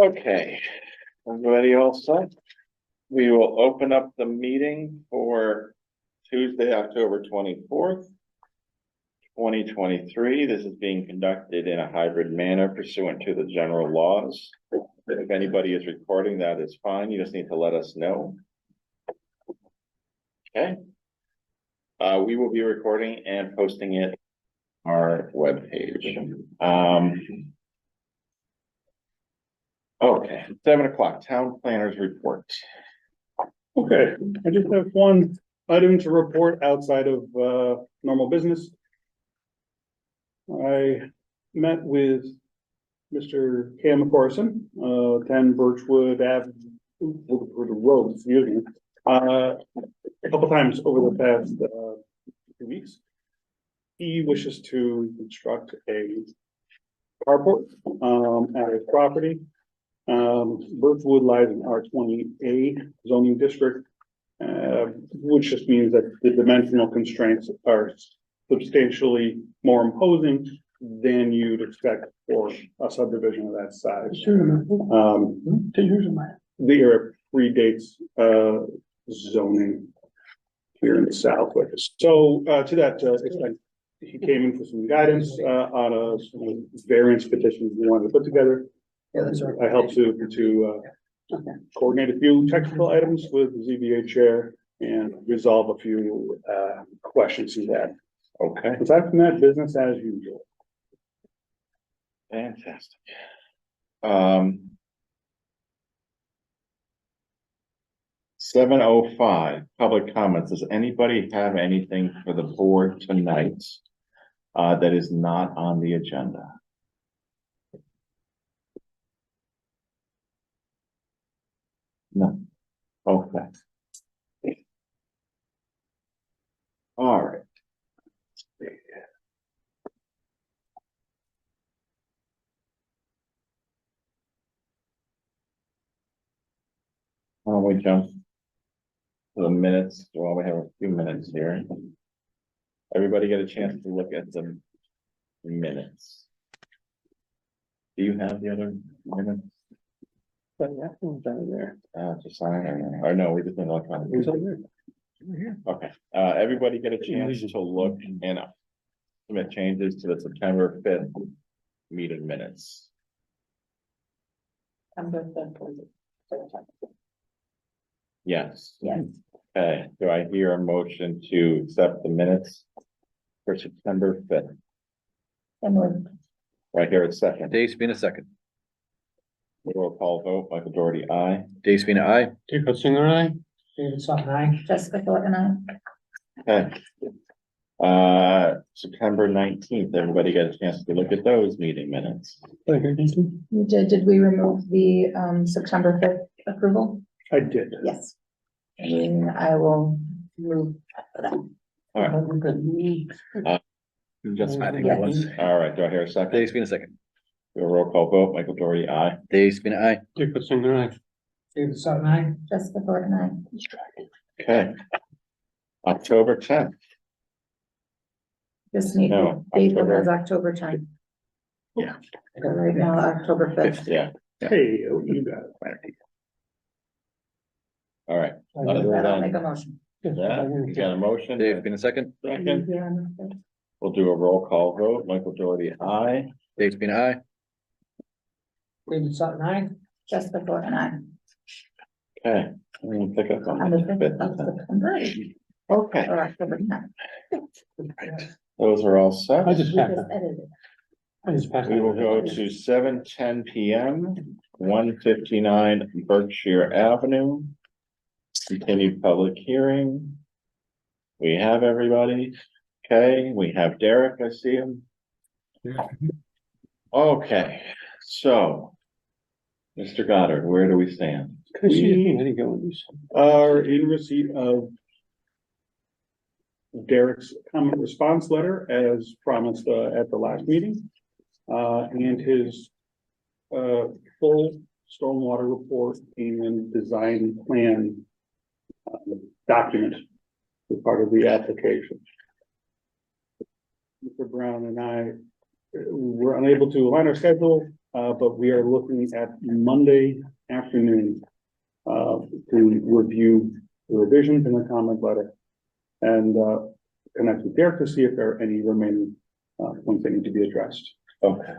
Okay, everybody all set? We will open up the meeting for Tuesday, October 24th, 2023. This is being conducted in a hybrid manner pursuant to the general laws. If anybody is recording, that is fine. You just need to let us know. Okay. We will be recording and posting it on our webpage. Okay, 7 o'clock, town planners report. Okay, I just have one item to report outside of normal business. I met with Mr. Cam Corson, 10 Birchwood Ave, Road, excuse me, a couple times over the past 2 weeks. He wishes to construct a carport at his property. Birchwood lies in R20A zoning district, which just means that the dimensional constraints are substantially more imposing than you'd expect for a subdivision of that size. The area predates zoning here in the Southwest. So to that extent, he came in for some guidance on a variance petition we wanted to put together. Yeah, that's right. I helped to coordinate a few technical items with the ZBA chair and resolve a few questions he had. Okay, Aside from that, business as usual. fantastic. 7:05, public comments. Does anybody have anything for the board tonight that is not on the agenda? No. Okay. All right. Why don't we jump to the minutes while we have a few minutes here? Everybody get a chance to look at the minutes. Do you have the other minutes? To sign or no, we just need electronic. Okay, everybody get a chance to look and submit changes to the September 5th meeting minutes. Yes. Yes. Okay, do I hear a motion to accept the minutes for September 5th? Right here at second. Dave Spina second. Roll call vote, Michael Doherty, aye. Dave Spina, aye. Dave Singer, aye. David Sutton, aye. Jessica Thornton, aye. Okay. September 19th, everybody get a chance to look at those meeting minutes. You did we remove the September 5th approval? I did. Yes. And I will move for that. All right. Just, I think Yes. it was. all right, do I hear a second? Dave Spina second. Do a roll call vote, Michael Doherty, aye. Dave Spina, aye. Dave Singer, aye. David Sutton, aye. Jessica Thornton, aye. Okay. October 10th. Just need No, the date October. as October 10th. Yeah. So right now, October 5th. Yeah, Hey, you got it. all right. Other I'll make than a motion. that, you got a motion? Dave Spina second. Second, we'll do a roll call vote, Michael Doherty, aye. Dave Spina, aye. David Sutton, aye. Jessica Thornton, aye. Okay, I'm gonna pick up on On the the 5th of 5th. September Okay, or October 10th. those are all set. We just edited. We will go to 7:10 PM, 159 Berkshire Avenue. Continued public hearing. We have everybody. Okay, we have Derek, I see him. Okay, so. Mr. Goddard, where do we stand? We are in receipt of Derek's comment response letter as promised at the last meeting. And his full stormwater report and design plan document as part of the application. Mr. Brown and I were unable to align our schedule but we are looking at Monday afternoon to review the revisions in the comment letter and connect with Derek to see if there are any remaining points that need to be addressed. Okay.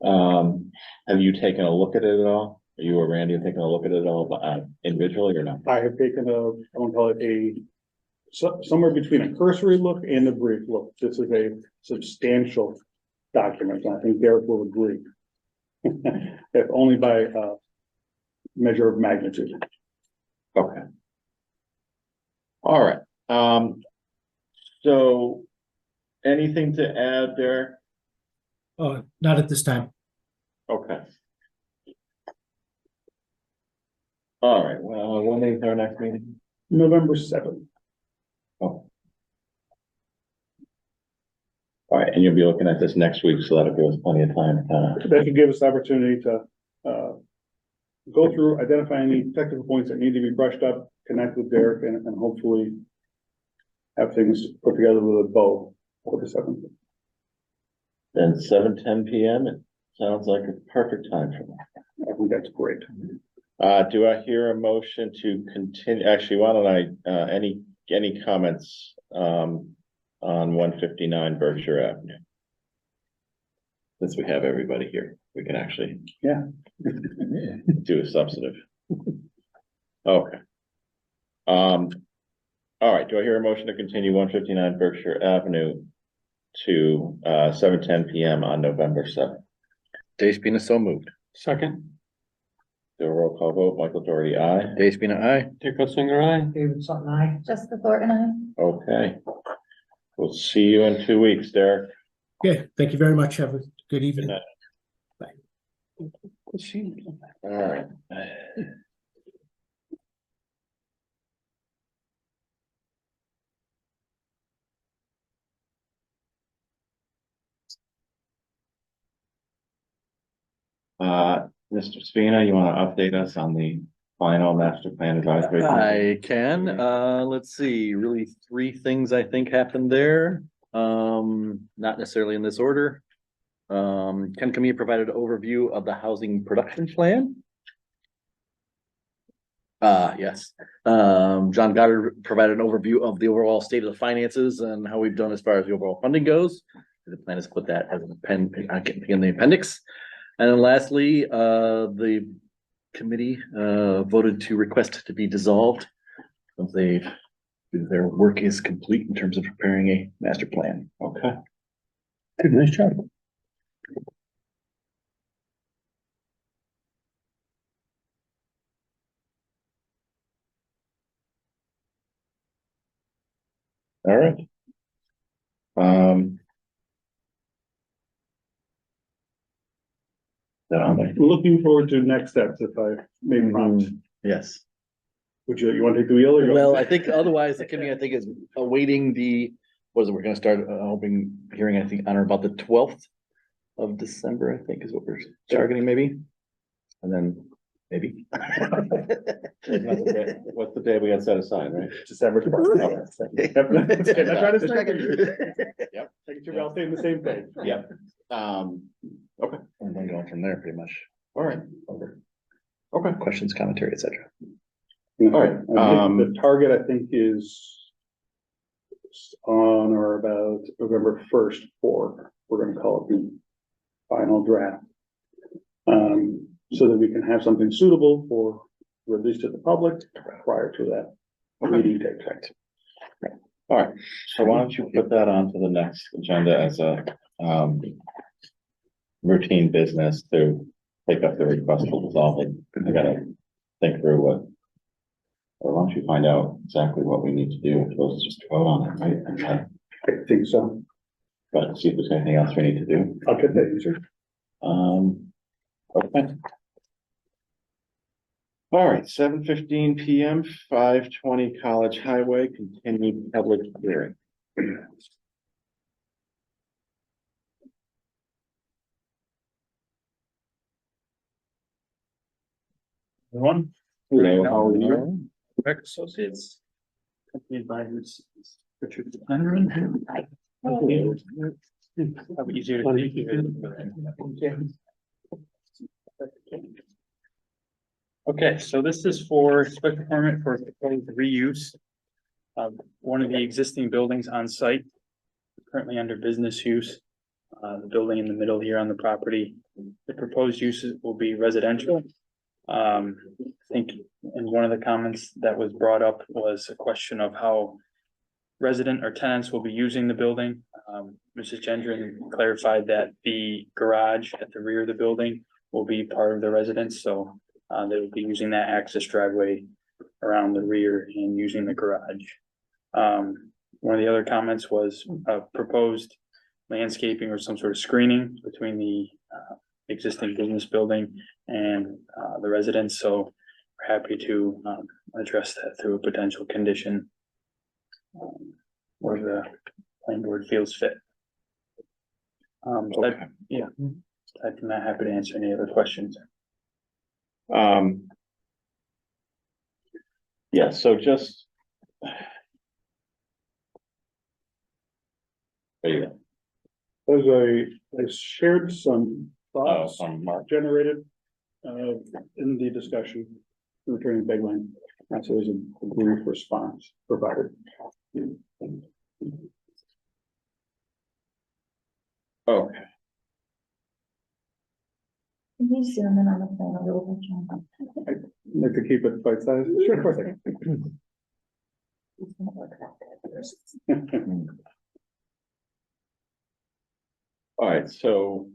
Have you taken a look at it at all? Are you or Randy taking a look at it at all, individually or not? I have taken I want to call it somewhere between a cursory look and a brief look. This is a substantial document. I think Derek will agree. If only by measure of magnitude. Okay. All right, so anything to add there? Not at this time. Okay. All right, well, when is our next meeting? November 7th. Oh. All right, and you'll be looking at this next week, so that'll give us plenty of time to That should give us the opportunity to go through, identify any technical points that need to be brushed up, connect with Derek, and hopefully have things put together with a bow for the 7th. then 7:10 PM, it sounds like a perfect time for that. I think that's great. Do I hear a motion to continue? Actually, why don't I, any comments, on 159 Berkshire Avenue? Since we have everybody here, we can actually. Yeah. Do a substantive. Okay. All right, do I hear a motion to continue 159 Berkshire Avenue to, 7:10 PM on November 7th? Dave Spina, so moved. Second. Do a roll call vote, Michael Doherty, aye. Dave Spina, aye. Dick Singer, aye. David Sutton, aye. Jessica Thornton, I. Okay. We'll see you in 2 weeks, Derek. Okay, thank you very much. Have a good evening. All right. Mr. Spina, you want to update us on the final master plan advisory? I can, let's see, really three things I think happened there. Not necessarily in this order. Ken Camilla provided an overview of the housing production plan. Yes. John Goddard provided an overview of the overall state of the finances and how we've done as far as the overall funding goes. The plan is to put that as an in the appendix. And then lastly, the committee voted to request to be dissolved. Once their work is complete in terms of preparing a master plan. Okay. Good, nice job. All right. That on there? Looking forward to next steps if I may prompt. Yes. Would you want to take the wheel or? Well, I think otherwise the committee, I think, is awaiting what is it, we're gonna start, hoping, hearing, I think, on or about the 12th of December, I think is what we're targeting maybe. And then maybe. What's the day we had set aside, right? December 12th. Yep. I'm trying to strengthen you. Yep. Making sure we all stay in the same page. Yep. Okay, And then going from there pretty much. all right. Okay. Questions, commentary, etc. All right, The target, I think, is on or about November 1st for, we're gonna call it the final draft. So that we can have something suitable for release to the public prior to that meeting take effect. All right, so why don't you put that on to the next agenda as a, routine business to take up the request for dissolving. I gotta think through what. Or why don't you find out exactly what we need to do, if those just vote on it, right? And then, I think so. but see if there's anything else we need to do. I'll get that answer. Okay. All right, 7:15 PM, 520 College Highway, continued public hearing. One. Hello, how are you? Beck Associates. Company advisors. Richard Henry. How easier to. Okay, so this is for special permit for proposed reuse of one of the existing buildings on site, currently under business use. The building in the middle here on the property, the proposed uses will be residential. I think in one of the comments that was brought up was a question of how resident or tenants will be using the building. Mrs. Gendron clarified that the garage at the rear of the building will be part of the residence, so they will be using that access driveway around the rear and using the garage. One of the other comments was proposed landscaping or some sort of screening between the existing business building and the residents, so we're happy to address that through a potential condition where the planning board feels fit. Okay. I'm not happy to answer any other questions. Yeah, so just. There you go. As I shared some thoughts Mark. generated in the discussion, returning big line. That's always a brief response provided. Okay, Can you zoom in on the plan a little bit, John? Like to keep it bite sized? Sure, of course I can. It's gonna look that good. all right, so.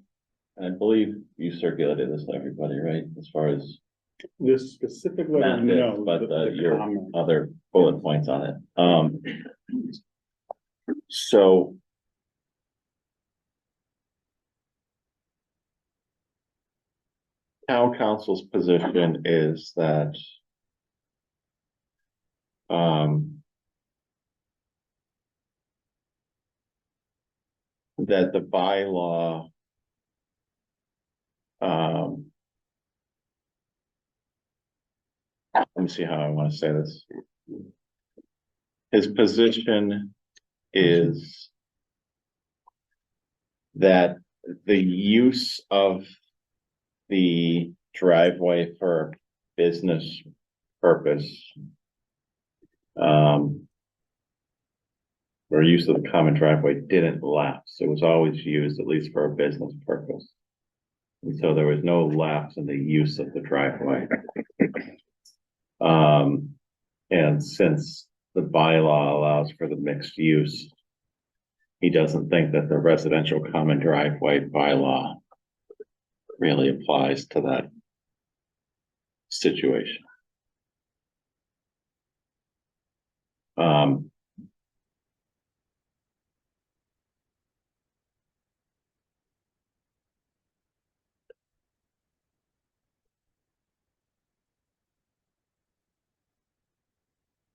I believe you circulated this to everybody, right, as far as This specific letter, not this, no. but the your comment. other bullet points on it. So. Town council's position is that. That the bylaw. Let me see how I want to say this. His position is that the use of the driveway for business purpose or use of the common driveway didn't lapse. It was always used at least for a business purpose. And so there was no lapse in the use of the driveway. And since the bylaw allows for the mixed use, he doesn't think that the residential common driveway bylaw really applies to that situation.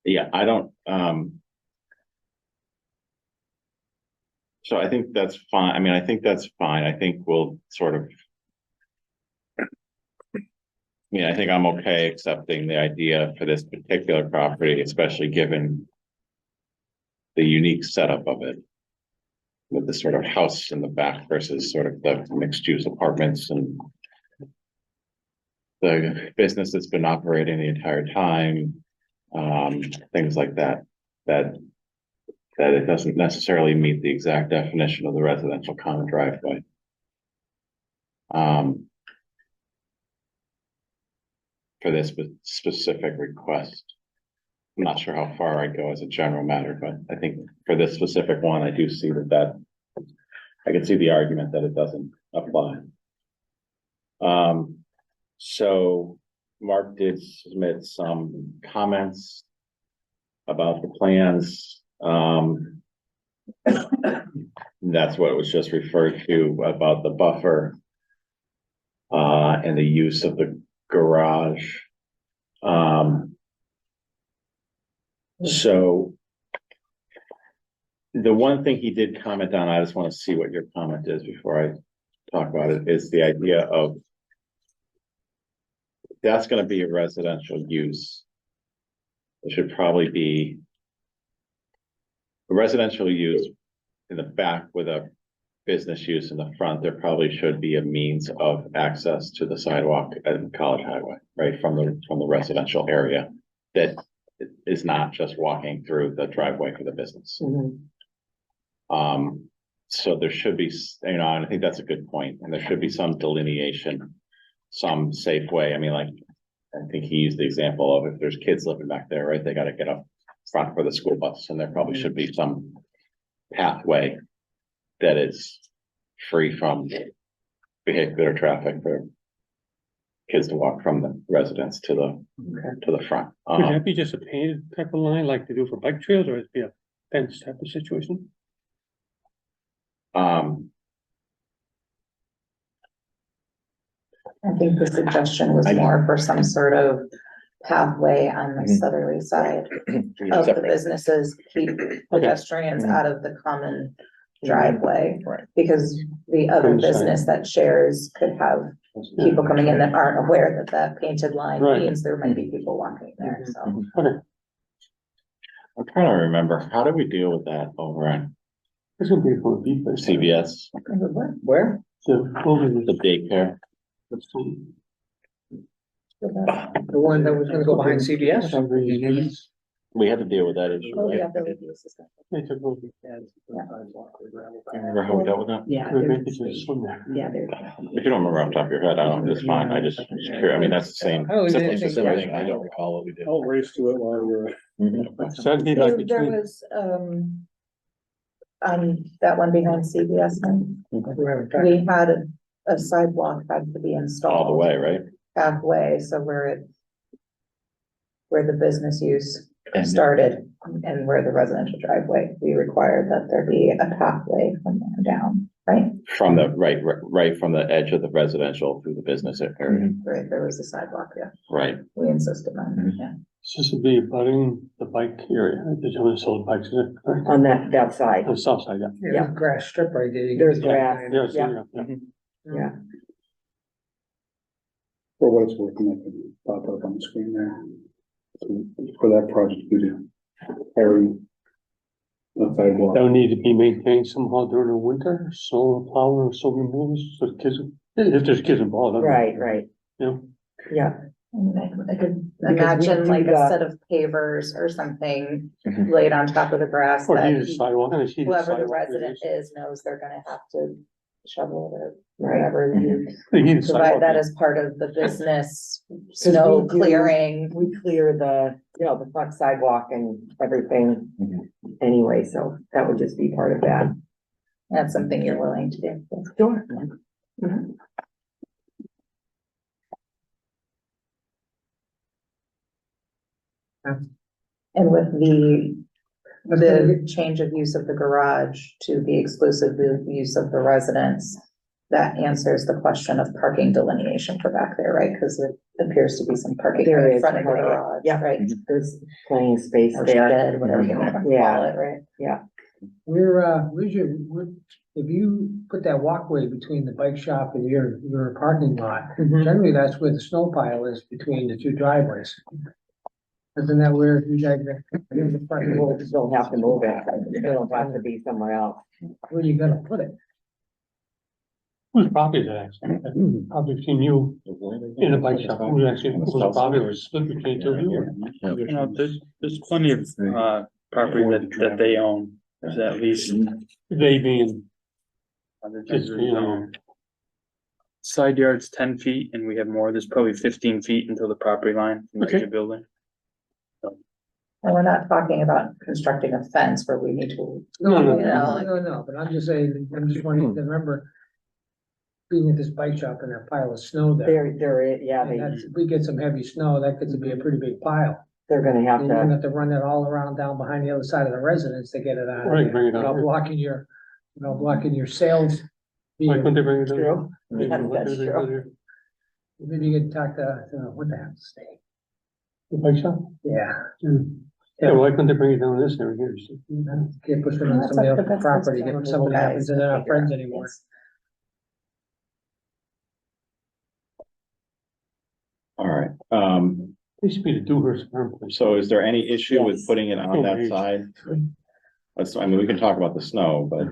Yeah, I don't, so I think that's fine. I mean, I think that's fine. I think we'll sort of. I think I'm okay accepting the idea for this particular property, especially given the unique setup of it. With the sort of house in the back versus sort of the mixed use apartments and. The business that's been operating the entire time, things like that, that it doesn't necessarily meet the exact definition of the residential common driveway. For this specific request. I'm not sure how far I'd go as a general matter, but I think for this specific one, I do see that I can see the argument that it doesn't apply. So Mark did submit some comments about the plans. That's what was just referred to about the buffer and the use of the garage. So the one thing he did comment on, I just want to see what your comment is before I talk about it, is the idea of that's going to be a residential use. It should probably be a residential use in the back with a business use in the front, there probably should be a means of access to the sidewalk at College Highway, right, from the residential area. That is not just walking through the driveway for the business. So there should be, and I think that's a good point, and there should be some delineation, some safe way. I mean, like, I think he used the example of if there's kids living back there, right, they gotta get up front for the school bus, and there probably should be some pathway that is free from vehicular traffic for kids to walk from the residence to the front. Would that be just a painted type of line like they do for bike trails, or it'd be a fence type of situation? I think the suggestion was more for some sort of pathway on the southerly side of the businesses, keep pedestrians out of the common driveway. Right. Because the other Understand. business that shares could have people coming in that aren't aware that that painted line Right. means there might be people walking there, so. Okay, I'm trying to remember, how do we deal with that over on this would be for a beef. CVS, Where? The building the daycare? The one that was gonna go behind CVS? is. We had to deal with that issue, Oh, right? yeah, the review system. They took over. Remember how we dealt with that? Yeah. They make it just swim there. Yeah, there. If you don't remember off the top of your head, I don't, it's fine, I just, I mean, that's the same. Oh, simple- it's the simple same thing. I don't recall what we did. I'll race to it while you're. Mhm. So that'd be like There between, was, that one behind CVS, and we had a sidewalk had to be installed. All the way, right? Halfway, so where the business use And- started and where the residential driveway, we required that there be a pathway from there down, right? From the, right from the edge of the residential through the business area, Right, there was a sidewalk, yeah, right? we insisted on, yeah. so this would be abutting the bike area, there's only sold bikes in it, correct? On that side. On the south side, yeah. Yeah. Grass strip right there. There's grass. Yes, Yeah. yeah. For what it's worth, and I can pop up on the screen there. So for that project, we do carry the sidewalk. That would need to be maintained somehow during the winter, snow plowing or snow removal, so kids, if there's kids involved. I don't know. Right, You know, yeah. I mean, I could Because we imagine do like a the- set of pavers or something Mhm. laid on top of the grass or heated that sidewalk, and it's heated whoever the sidewalk. resident is knows they're gonna have to shovel it or Right. whatever. You The heated provide sidewalk, that yeah. as part of the business snow we do- clearing. We clear the, the front sidewalk and everything anyway, so that would just be part of that. That's something you're willing to do. Sure. And with the change of use of the garage to the exclusive use of the residence, that answers the question of parking delineation for back there, right? Because it appears to be some parking There in is front of the parking. garage, Yeah. right? There's plenty of space Or there. shed, whatever you want to call Yeah. it, right? If you put that walkway between the bike shop and your parking lot, Mhm. generally that's where the snow pile is between the two driveways. Isn't that where you guys are? Here's the front We'll door. still have to move it, it'll have to be somewhere else. Where you gonna put it? Whose property is that actually? Probably between you in the bike shop, who's actually, whose property was split between two of you? You know, there's plenty of, property that they own, there's at least. They being, Just, Side yard's 10 feet and we have more, there's probably 15 feet until the property line from the edge Okay. of building. And we're not talking about constructing a fence where we need to, No, no, No, but I'm just saying, I'm just wanting to remember being at this bike shop and that pile of snow there. There is, yeah, And that's, if we get some heavy snow, that could be a pretty big pile. they're gonna have And you're gonna to, have to run it all around down behind the other side of the residence to get it out of Right, there. bring it out Without here. blocking your sales. why couldn't they bring it down? true, Maybe Yes, why that's couldn't they true. bring it here? Maybe you could talk to, what the hell, state? The bike shop? Yeah. Yeah, why couldn't they bring it down this area here? Can't push it on That's somebody up to- else's that's property, up to if something guys happens, and to they're not figure friends out. anymore. Yes. All right, They should be the Dewhurst farm place. so is there any issue with Yes. putting it on that Agreed. side? I mean, we can talk about the snow, but,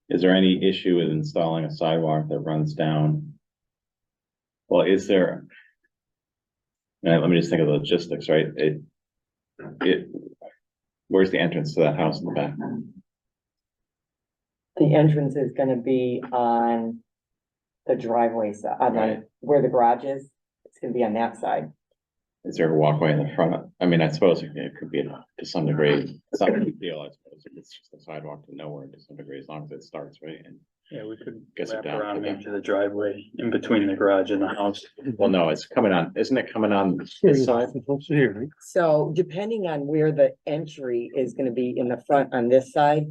is there any issue with installing a sidewalk that runs down? Well, is there? Now, let me just think of the logistics, right? Where's the entrance to that house in the back? The entrance is gonna be on the driveway side, Right. where the garage is. It's gonna be on that side. Is there a walkway in the front? I mean, I suppose it could be to some degree, it's not a big deal, I suppose. It's just a sidewalk to nowhere to some degree, as long as it starts, right? And, Yeah, we could Guess it wrap down to around maybe that. to the driveway in between the garage and the house. well, no, it's coming on, isn't it coming on this side? It's here, right? So depending on where the entry is gonna be in the front on this side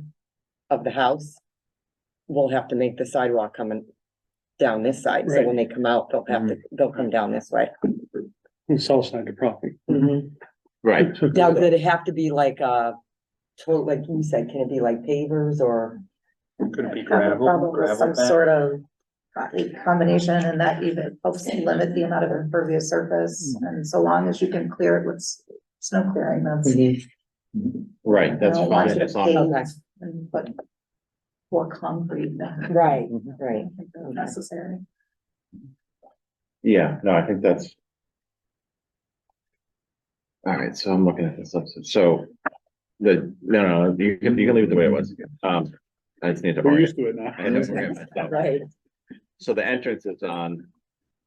of the house, we'll have to make the sidewalk coming down this side. So when they come out, they'll come down this way. On the south side of the property. Right, So- Now, did it have to be like like you said, can it be like pavers or? Could it be Probably gravel? with Gravel some path? sort of combination, and that even helps limit the amount of impervious surface, and so long as you can clear it with snow clearing, that's. right, that's I don't want fine, you to as long pave as, and put more concrete than. Right, I right. don't think that's necessary. yeah, no, I think that's. All right, so I'm looking at this, so, no, you can leave it the way it was, I just need to. We're orient- used to it now. I know, orient myself. Right. So the entrance is on.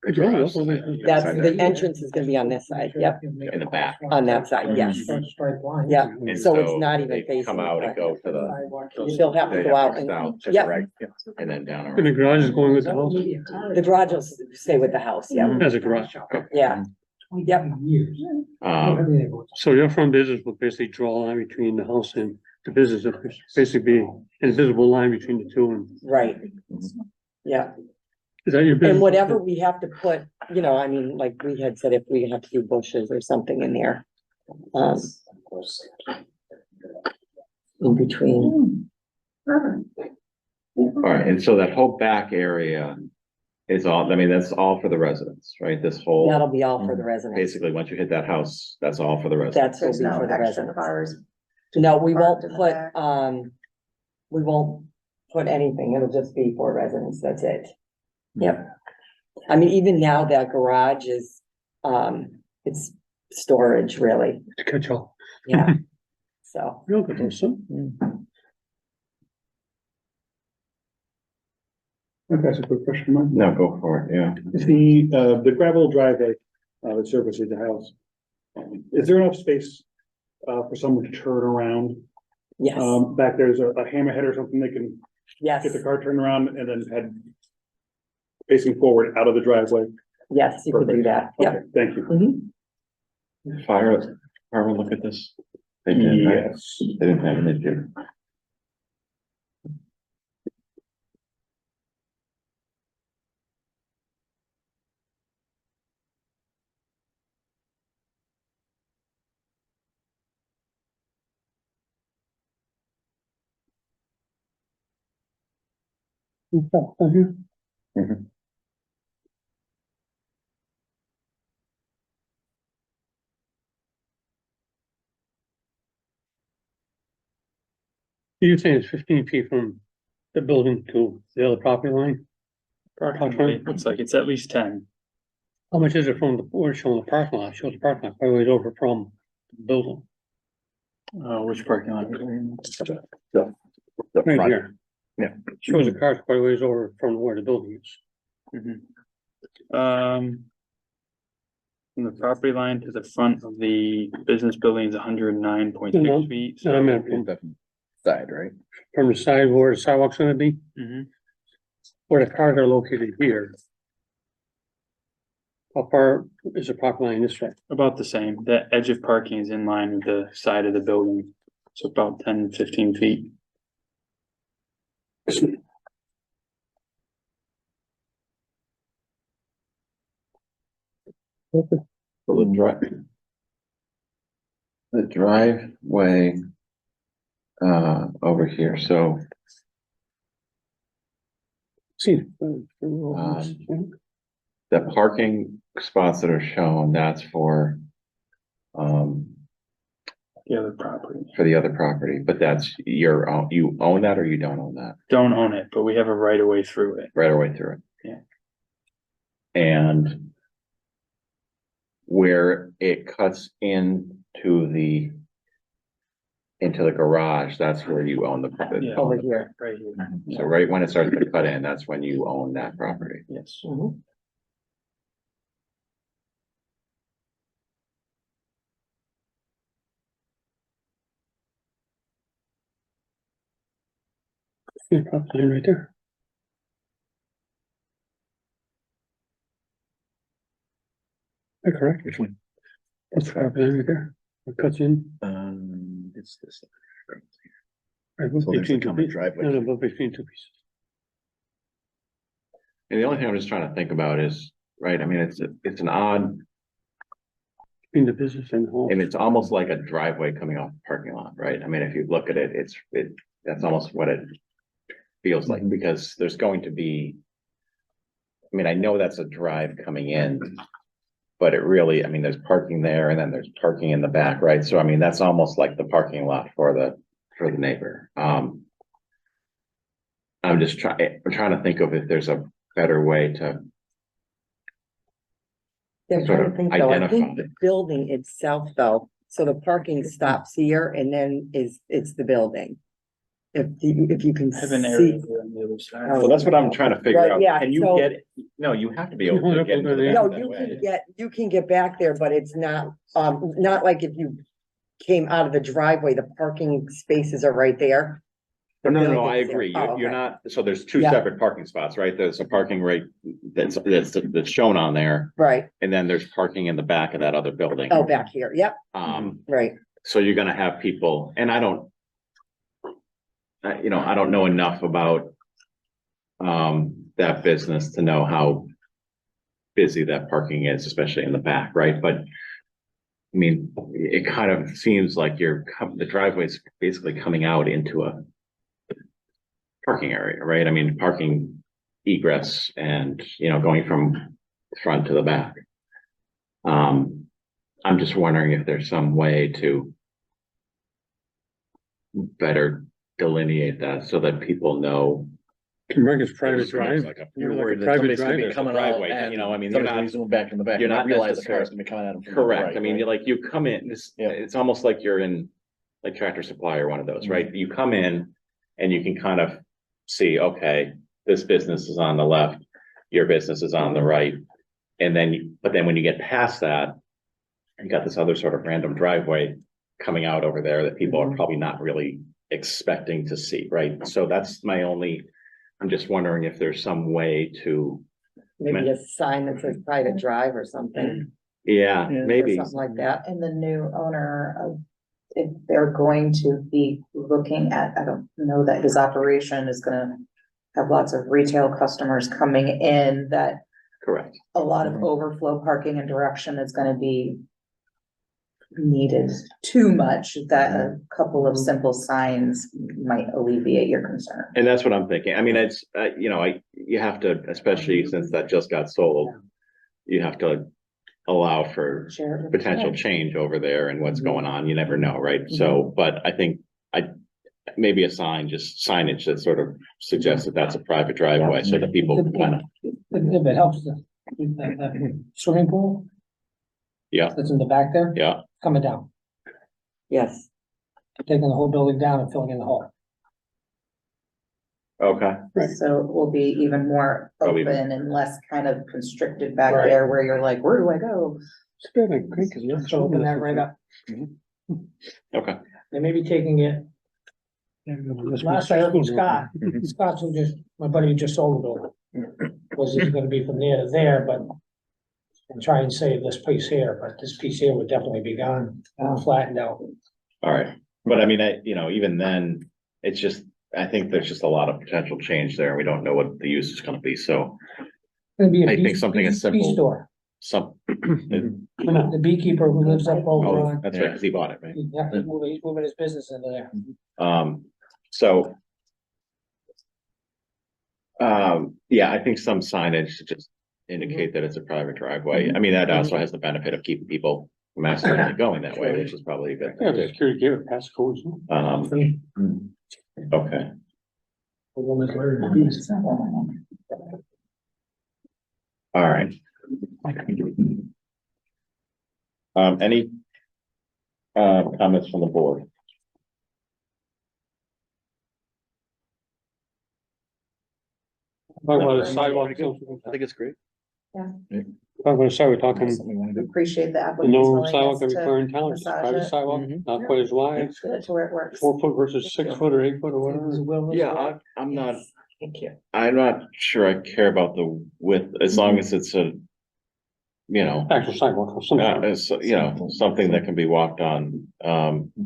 the Yeah, garage that's what side, it- That's, side the there, entrance is gonna be on this side, yep, In the back. on that side, yes. Straight line. Yeah, And so it's not they even facing. Come out and go to the. They'll have to they go out to and, south to the yep. right, and then down. And the garage is going with the house The garage will stay with the house, yeah, as a garage. yeah, yep. Years. So your front business will basically draw a line between the house and the business, it'll basically be an invisible line between the two, and Right. Yeah, is that your business? and whatever we have to put, I mean, like we had said, if we have to do bushes or something in there. In between, All right, and so that whole back area is all, I mean, that's all for the residents, right? This whole, that'll be all for the residents. basically, once you hit that house, that's all for the residents. That's will There's be no for the extra residents. cars. No, we won't parked in the put, back. we won't put anything, it'll just be for residents, that's it. Yep. I mean, even now that garage is, it's storage really, To catch all. yeah. So, Real good, also. Okay, that's a quick question, Mike. No, go for it, yeah. The gravel driveway, that services the house. Is there enough space, for someone to turn around? yes, Back there's a hammerhead or something, they can yes, get the car turned around and then head facing forward out of the driveway. yes, you could do that, yep. Okay, thank you. Mhm. Fire, look at this. They did, right? Yes. They didn't have an issue. You're saying it's 15 feet from the building to the other property line? Approximately, it looks like it's at least 10. How much is it from the, we're showing the parking lot, shows the parking lot quite a ways over from the building, Which parking lot? The right front, here. Yeah. Shows the cars quite a ways over from where the building is. From the property line to the front of the business building is 109.6 No, feet. No, I meant from from, the side, right? from the side where the sidewalk's gonna be, Mhm. where the cars are located here. How far is the property line this way? About the same. The edge of parking is in line with the side of the building. So about 10, 15 feet. So the driveway, over here, so, See. the parking spots that are shown, that's for, the other property. for the other property, but that's you own that or you don't own that Don't own it, but we have a right of way through it. right away through it? Yeah. And where it cuts into the garage, that's where you own the property. Yeah. Over here. Right here. So right when it starts to cut in, that's when you own that property. Yes. Yeah, property line right there. Am I correct? Which one? That's property line right there. It cuts in, It's this. right, both So there's a between two common pieces. driveway. No, both between two pieces. And the only thing I'm just trying to think about is, right, I mean, it's an odd, Between the business and the home. and it's almost like a driveway coming off the parking lot, right? I mean, if you look at it, that's almost what it feels like, because there's going to be. I mean, I know that's a drive coming in. But it really, I mean, there's parking there and then there's parking in the back, right? So I mean, that's almost like the parking lot for the neighbor. I'm trying to think of if there's a better way to, Yeah, I'm sort trying of to think though, I identify think the building itself though, so the parking stops here and then it's the building. If you can I have an area see. here on the other side. well, that's what I'm trying to figure Right, out. yeah, Can you so- get, no, you have to be able to get into the No, back that way. you can get back there, but it's not like if you came out of the driveway, the parking spaces are right there. The No, I building's there. agree. Oh, You're okay. not, so there's two Yeah. separate parking spots, right? There's a parking right that's shown on there. Right, And then there's parking in the back of that other building. oh, back here, yep, right, So you're gonna have people, and I don't. I don't know enough about. That business to know how. Busy that parking is, especially in the back, right? But. I mean, it kind of seems like the driveway's basically coming out into a. Parking area, right? I mean, parking egress and, going from front to the back. I'm just wondering if there's some way to. Better delineate that so that people know. America's private drive. You're Like a worried that private somebody's gonna be driveway. coming Driveway, out and, I mean, somebody's gonna be back in the back. you're and not realize the necessarily- car's gonna be coming at them. from the Correct. right, I mean, right? like you come in, Yeah. it's almost like you're in, like Tractor Supply or one of those, right? You come in and you can kind of see, okay, this business is on the left, your business is on the right. And then, but then when you get past that, you got this other sort of random driveway coming out over there that people are probably not really expecting to see, right? So that's my only, I'm just wondering if there's some way to, maybe a sign that says private drive or something, yeah, or maybe. something like that. And the new owner of, if they're going to be looking at, I don't know that his operation is gonna have lots of retail customers coming in, that Correct. a lot of overflow parking and direction is gonna be needed too much, that a couple of simple signs might alleviate your concern. And that's what I'm thinking. I mean, it's, you have to, especially since that just got sold, you have to allow for Share it with potential the change over there and what's going on. You never know, right? So, but I think maybe a sign, just signage that sort of suggests that that's a private driveway so that people can kind of, If it helps, the swimming pool yeah, that's in the back there, yeah. coming down, Yes, taking the whole building down and filling in the hole. Okay, So it will be even more Probably. open and less kind of constricted back Right. there where you're like, where do I go? It's a bit like creek, isn't it? So open that right up, okay. and maybe taking it, last I heard from Scott, Scott's who just, my buddy who just sold it over. Was it's gonna be from there to there, but. And try and save this piece here, but this piece here would definitely be gone, flattened out. All right. But I mean, even then, it's just, I think there's just a lot of potential change there. We don't know what the use is gonna be. So Gonna be a I think bee- something as bee simple- Store, some, the beekeeper who lives up over oh, on, that's right, because he bought it, right? yeah, he's moving his business into there. So. Yeah, I think some signage to just indicate that it's a private driveway. I mean, that also has the benefit of keeping people massively going that way, which is probably a good Yeah, thing. the security gave it passcodes. Okay, all right. Any comments from the board? Talk about the sidewalk. I think it's great. Talk about the sidewalk, talking, Appreciate the the applicant's no sidewalk willingness that we to require in town, it's massage private it. sidewalk, Mhm. not quite as wide, get it to where it works. 4 foot versus 6 foot or 8 foot or whatever. Yeah, I'm not, Thank you. I'm not sure I care about the width, as long as it's a, you know, Actual sidewalk of some sort. it's, you know, something that can be walked on, and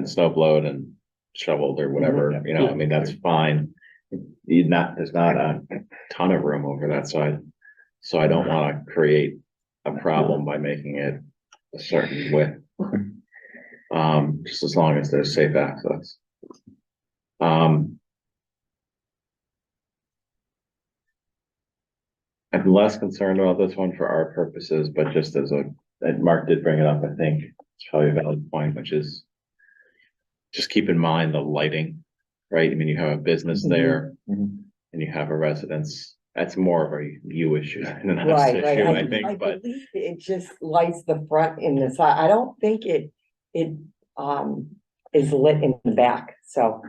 snow blowed and shoveled or whatever, you know, I mean, that's fine. There's not a ton of room over that side, so I don't wanna create a problem by making it a certain width. Just as long as there's safe access. I'm less concerned about this one for our purposes, but just as and Mark did bring it up, I think it's probably a valid point, which is just keep in mind the lighting, right? I mean, you have a business there and you have a residence. That's more of a you issue than an us Right, issue, right. I think, I but believe it just lights the front and the side. I don't think it is lit in the back, so.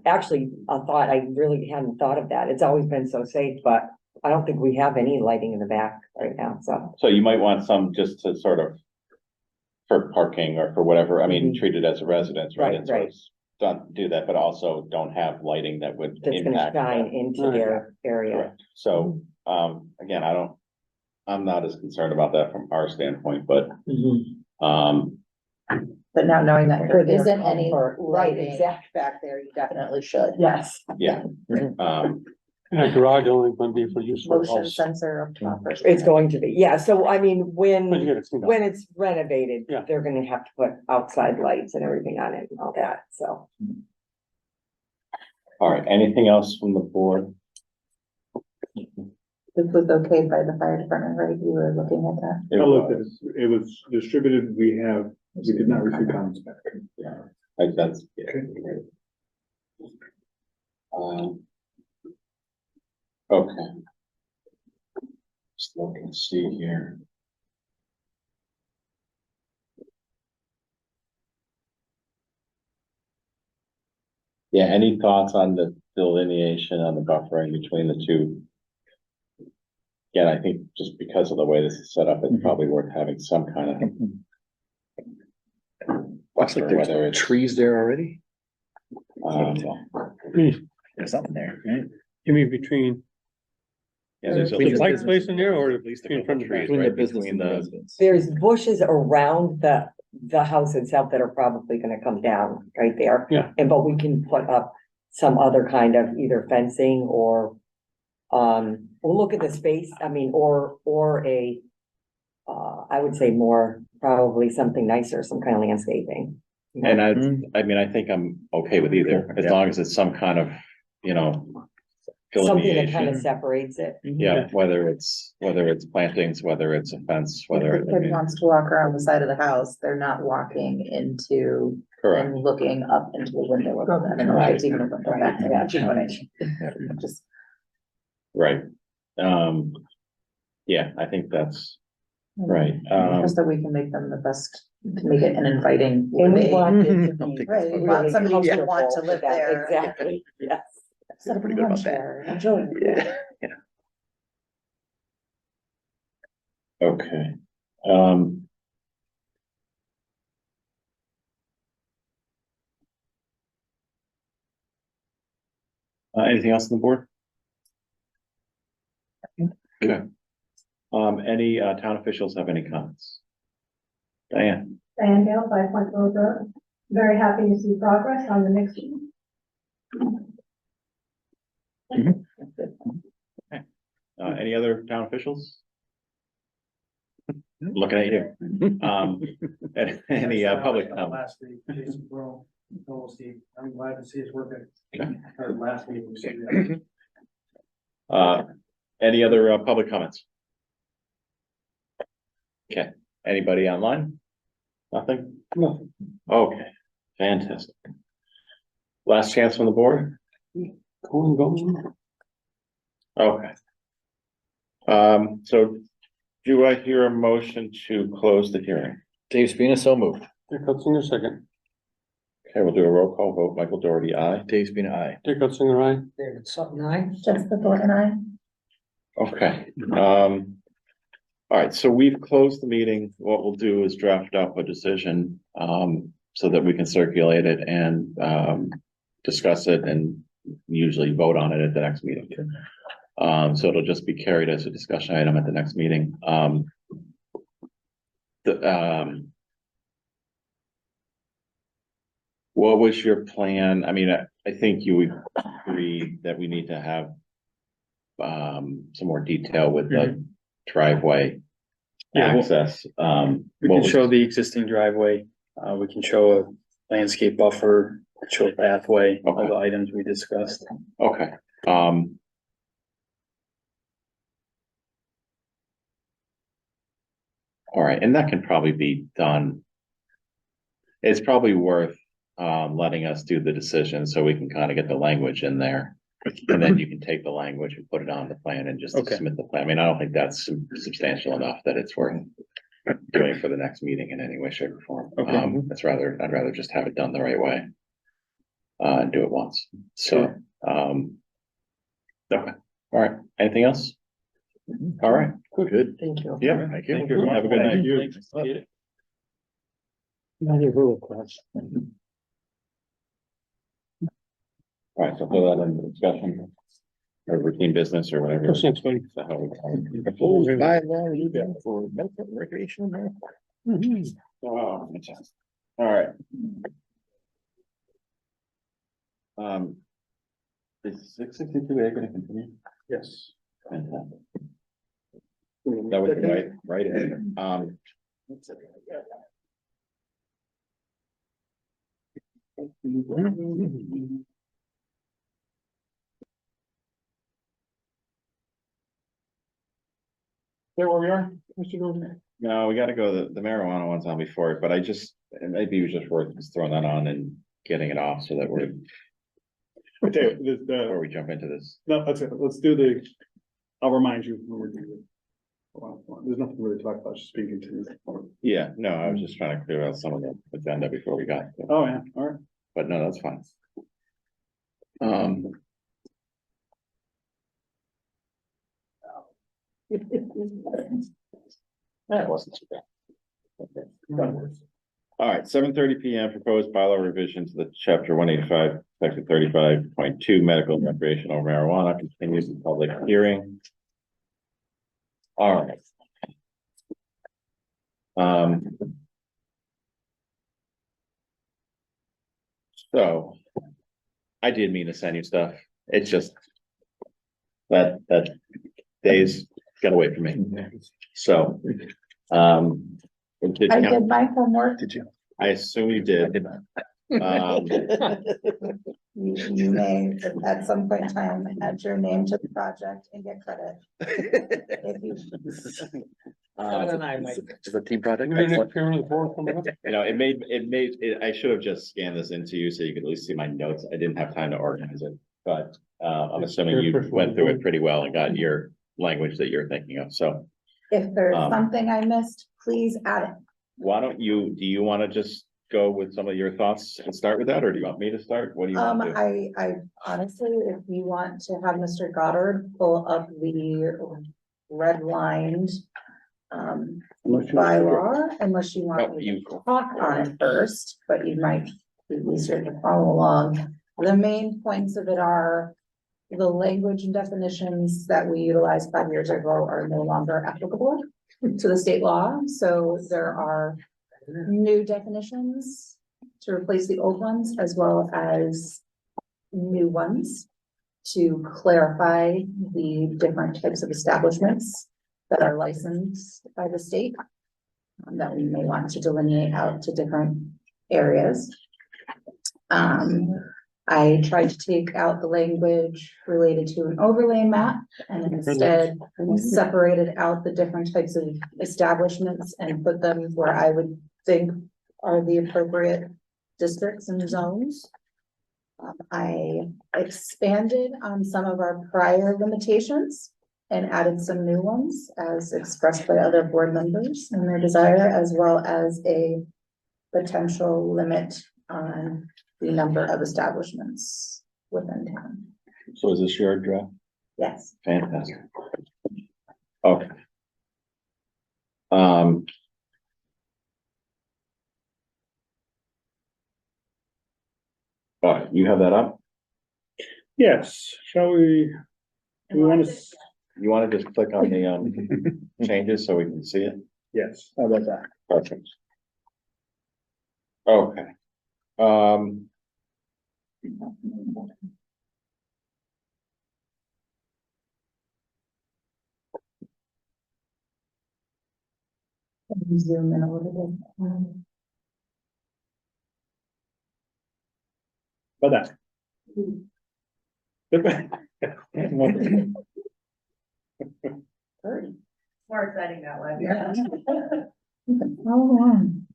Actually, I really hadn't thought of that. It's always been so safe, but I don't think we have any lighting in the back right now, so. so you might want some just to sort of for parking or for whatever, I mean, treat it as a residence, right? Right, And sort of right. Don't do that, but also don't have lighting that would That's gonna impact. shine that. into their area. Correct. So, again, I'm not as concerned about that from our standpoint, but, But now knowing that there For their isn't any comfort, right, lighting exactly. back there, you definitely should. Yes. yeah. And a garage only gonna be for use for Motion house. sensor up top or It's something. going to be, yeah, so I mean, But you when gotta clean up. it's renovated, Yeah. they're gonna have to put outside lights and everything on it and all that, so. All right, anything else from the board? This was okayed by the fire department, right? You were looking at that. I looked at it, it was distributed, we did not receive comments back. Yeah, that's, yeah. Great. Okay. Just look and see here. Yeah, any thoughts on the delineation on the buffering between the two? Again, I think just because of the way this is set up, it's probably worth having some kind of. Looks like whether there's it's, trees there already. There's something there, right? You mean between Yeah, there's at the least, bike place in there or at least a in couple front of of the trees, Between the right, business between and the the, residence. There's bushes around the house itself that are probably gonna come down right there. Yeah. And but we can put up some other kind of either fencing or, we'll look at the space, I mean, or a, I would say more, probably something nicer, some kind of landscaping. and I mean, I think I'm okay with either, as long as it's some kind of, you know. Something that kind of delineation. separates it. Yeah, whether it's plantings, whether it's a fence, whether, If the I kid mean, wants to walk around the side of the house, they're not walking into correct, and looking up into the window. of the- I don't know if it's even a window back there, you know what I mean? Just right. Yeah, I think that's right. just that we can make them the best, to make it an inviting. And we way. want it to I'll be take Right, we really want somebody to comfortable want to for live them. there. Exactly, yes. Set up a Pretty good about lawn that. chair, enjoy. Yeah. Okay. Anything else on the board? Okay. Any town officials have any comments? Diane? Diane Gale, 5 Point Road Road. Very happy to see progress on the mixed use. Any other town officials? Looking at you. Any public comment? Last week, Jason Pearl, told Steve, I'm glad to see his work Okay. at last meeting. we said that. Any other public comments? Okay, Anybody online? Nothing? No. Okay, fantastic. Last chance from the board? Cool and going. Okay. So do I hear a motion to close the hearing? Dave Spina, so moved. Dick Utzinger, second. Okay, we'll do a roll call vote. Michael Doherty, aye. Dave Spina, aye. Dick Utzinger, aye. David Sutton, aye. Jessica Thornton, I. Okay, all right, so we've closed the meeting. What we'll do is draft up a decision, so that we can circulate it and, discuss it and usually vote on it at the next meeting. So it'll just be carried as a discussion item at the next meeting. What was your plan? I mean, I think you would agree that we need to have some more detail with the driveway Yeah, well, access. We what can was- show the existing driveway, we can show a landscape buffer, show a pathway, all Okay. the items we discussed. Okay, all right, and that can probably be done. It's probably worth letting us do the decision so we can kind of get the language in there. And then you can take the language and put it on the plan and just Okay. submit the plan. I mean, I don't think that's substantial enough that it's worth doing for the next meeting in any way, shape or form. Okay. I'd rather just have it done the right way. And do it once. So, okay, all right. Anything else? All right, Good. Thank you. yeah, thank you. Have a good night. All right, so fill that in the discussion. Or routine business or whatever. That's next week. So how we- By law, you got for medical and recreational marijuana. Oh, fantastic. All right. Is 662A gonna continue? Yes. Fantastic. That was right in, There where we are, Mr. Gordon? no, we gotta go, the marijuana one's on before it, but I just, maybe it was just worth just throwing that on and getting it off so that we're, Okay, before we jump into this. no, that's it, let's do the, I'll remind you when we're doing it. Well, there's nothing really to talk about, just being continued. Yeah, no, I was just trying to clear out some of the agenda before we got, to it. Oh, yeah, all right. But no, that's fine. That wasn't too bad. Okay, done. All right, 7:30 PM, proposed bylaw revision to the chapter 185, section 35.2, medical and recreational marijuana continues in public hearing. All right. So I did mean to send you stuff. It's just that days got away from me. So, it did I count. did my homework. Did you? I assume you did. You may, at some point in time, add your name to the project and get credit. If you, Sutton and I might. Is a team project? We're next year on the board coming up. You know, I should have just scanned this into you so you could at least see my notes. I didn't have time to organize it. But, I'm assuming you went through it pretty well and got your language that you're thinking of. So if there's Um, something I missed, please add it. why don't you, do you want to just go with some of your thoughts and start with that, or do you want me to start? What do you want to do? I honestly, if you want to have Mr. Goddard pull up the redlined bylaw, unless you want Oh, me you, to talk on it first, but you might be easier to follow along. The main points of it are the language and definitions that we utilized 5 years ago are no longer applicable to the state law. So there are new definitions to replace the old ones, as well as new ones to clarify the different types of establishments that are licensed by the state that we may want to delineate out to different areas. I tried to take out the language related to an overlay map and instead separated out the different types of establishments and put them where I would think are the appropriate districts and zones. I expanded on some of our prior limitations and added some new ones as expressed by other board members and their desire, as well as a potential limit on the number of establishments within town. So is this your draft? Yes. Fantastic. Okay. All right, you have that up? Yes, shall we, do we want to, You wanna just click on the, changes so we can see it? yes, how about that? Perfect. Okay. Zoom in a little About that. bit. More exciting that way. Yeah. Hold on.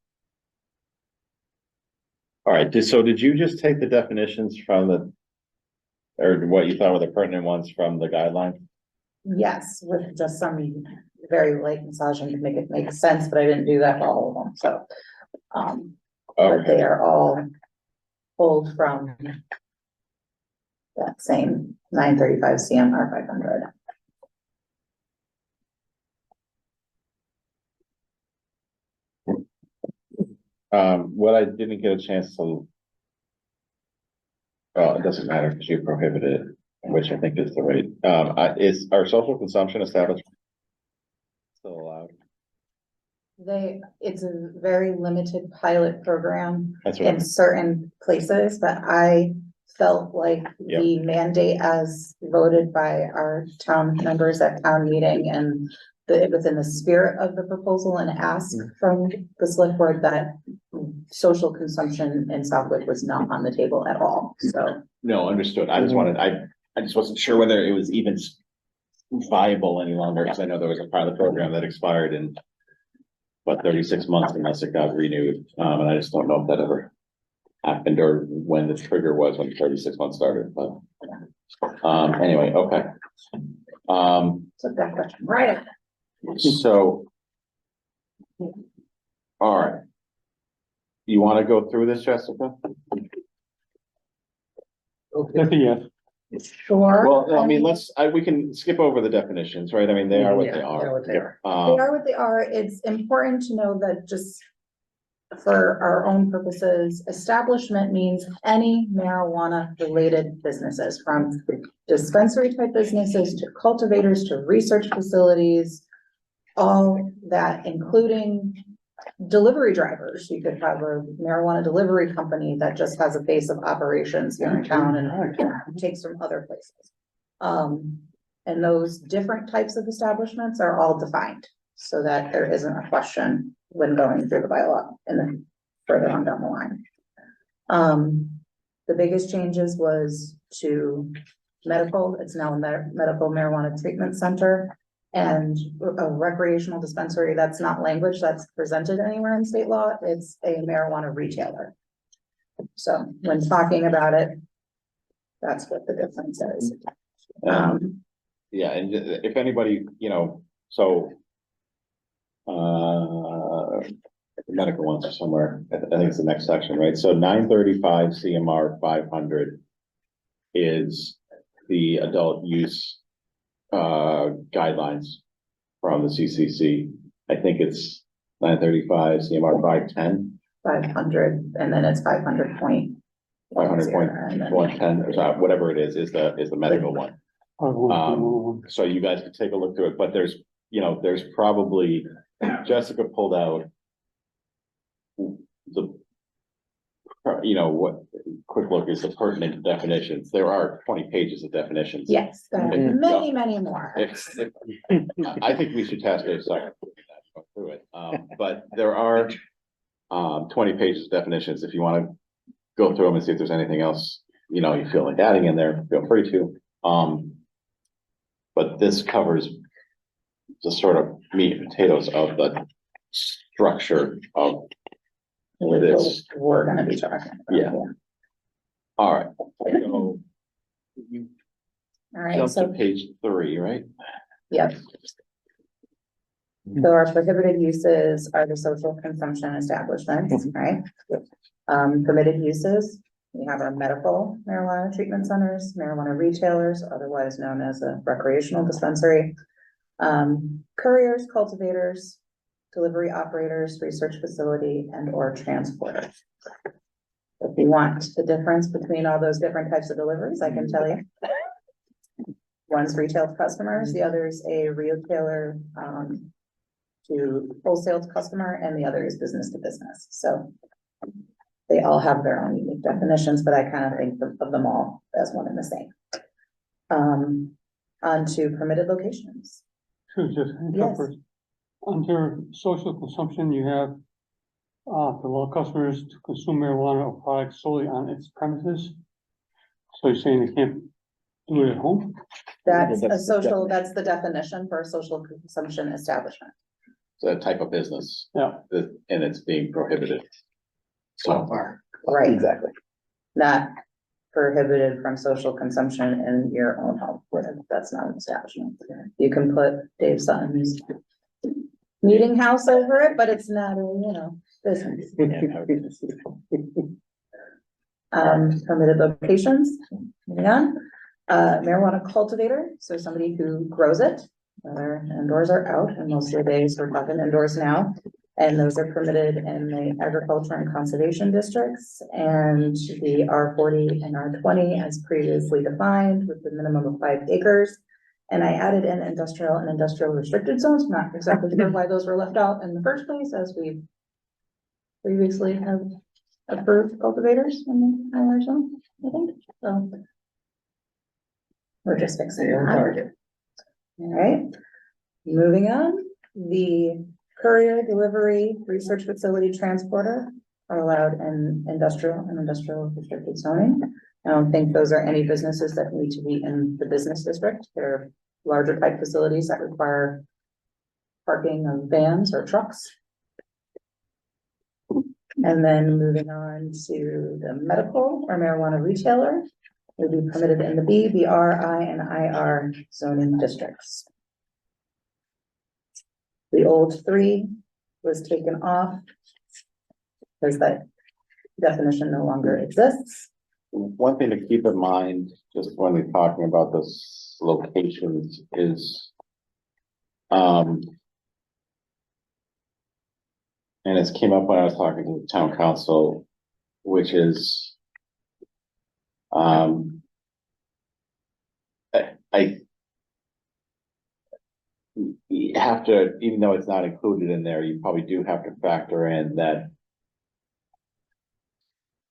All right, so did you just take the definitions from the, or what you thought were the pertinent ones from the guidelines? Yes, with just some very light massaging to make it make sense, but I didn't do that for all of them, so. But they Okay, are all pulled from that same 935 CMR 500. what I didn't get a chance to. Well, it doesn't matter because you prohibited it, which I think is the right, is our social consumption establishment still allowed? It's a very limited pilot program That's what in I'm, certain places, but I felt like Yep. the mandate as voted by our town members at town meeting and within the spirit of the proposal and ask from the select board that social consumption in Southwick was not on the table at all, so. no, understood. I just wanted, I just wasn't sure whether it was even viable any longer, because I know there was a part of the program that expired in 36 months unless it got renewed, and I just don't know if that ever happened or when the trigger was when 36 months started, but anyway, okay. So that question, right? So. All right. You want to go through this, Jessica? That's a yes. Sure. Well, I mean, we can skip over the definitions, right? I mean, they are what they Yeah, are. what they are. They are what they are. It's important to know that just for our own purposes, establishment means any marijuana related businesses, from dispensary type businesses to cultivators to research facilities. All that, including delivery drivers. You could have a marijuana delivery company that just has a base of operations here in town and takes from other places. And those different types of establishments are all defined so that there isn't a question when going through the bylaw and then further on down the line. The biggest changes was to medical. It's now a medical marijuana treatment center. And a recreational dispensary, that's not language that's presented anywhere in state law, it's a marijuana retailer. So when talking about it, that's what the difference is. Yeah, and if anybody, so. The medical ones are somewhere, I think it's the next section, right? So 935 CMR 500 is the adult use guidelines from the CCC. I think it's 935 CMR 510. 500, and then it's 500 point. 500.110, or whatever it is the medical one. So you guys can take a look through it, but there's probably, Jessica pulled out what quick look is the pertinent definitions. There are 20 pages of definitions. Yes, there are many, many more. I think we should task a second go through it. But there are 20 pages of definitions if you want to go through them and see if there's anything else you feel like adding in there, feel free to. But this covers the sort of meat and potatoes of the structure of this. We're gonna be talking. about, Yeah. All right. So you All right, jump to so, page 3, right? yep. So our prohibited uses are the social consumption establishments, right? Permitted uses, we have our medical marijuana treatment centers, marijuana retailers, otherwise known as a recreational dispensary. Couriers, cultivators, delivery operators, research facility, and or transporters. If you want the difference between all those different types of deliveries, I can tell you. One's retail customers, the other is a retailer, to wholesale to customer, and the other is business to business, so. They all have their own unique definitions, but I kind of think of them all as one and the same. On to permitted locations. Sure, just Yes. first. Under social consumption, you have to allow customers to consume marijuana or products solely on its premises. So you're saying they can't do it at home? That's a That's the social, that's the definition for a social consumption establishment. It's a type of business. Yeah. And it's being prohibited. So far. Right. Exactly. Not prohibited from social consumption in your own home. That's not an establishment. You can put Dave Sutton's meeting house over it, but it's not a, business. Permitted locations, moving on. Marijuana cultivator, so somebody who grows it, whether indoors or out, and most of the days we're talking indoors now. And those are permitted in the agriculture and conservation districts and the R40 and R20 as previously defined with the minimum of 5 acres. And I added in industrial and industrial restricted zones, not exactly sure why those were left out in the first place, as we previously have approved cultivators in the IR zone, I think, so. We're just fixing that. All right, moving on, the courier, delivery, research facility, transporter are allowed in industrial and industrial restricted zoning. I don't think those are any businesses that need to be in the business district. They're larger type facilities that require parking of vans or trucks. And then moving on to the medical or marijuana retailer, will be permitted in the B, BR, I, and IR zoning districts. The old 3 was taken off because that definition no longer exists. One thing to keep in mind, just when we're talking about those locations is, and it's came up when I was talking to the town council, which is, you have to, even though it's not included in there, you probably do have to factor in that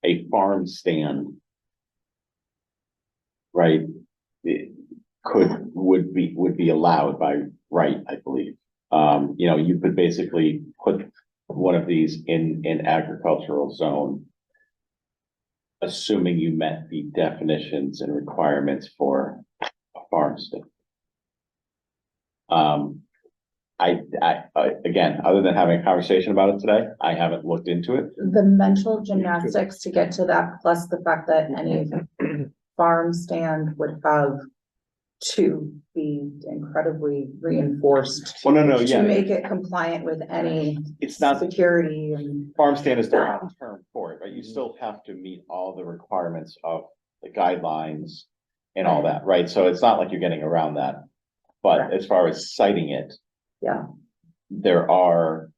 a farm stand, right, would be allowed by right, I believe. You could basically put one of these in agricultural zone, assuming you met the definitions and requirements for a farm stand. Again, other than having a conversation about it today, I haven't looked into it. The mental gymnastics to get to that, plus the fact that any farm stand would have to be incredibly reinforced. Well, no, To yeah, make it compliant with any it's not, security and. farm stand is the wrong term for it, right? You still have to meet all the requirements of the guidelines and all that, right? So it's not like you're getting around that. But Correct. as far as citing it, Yeah, there are,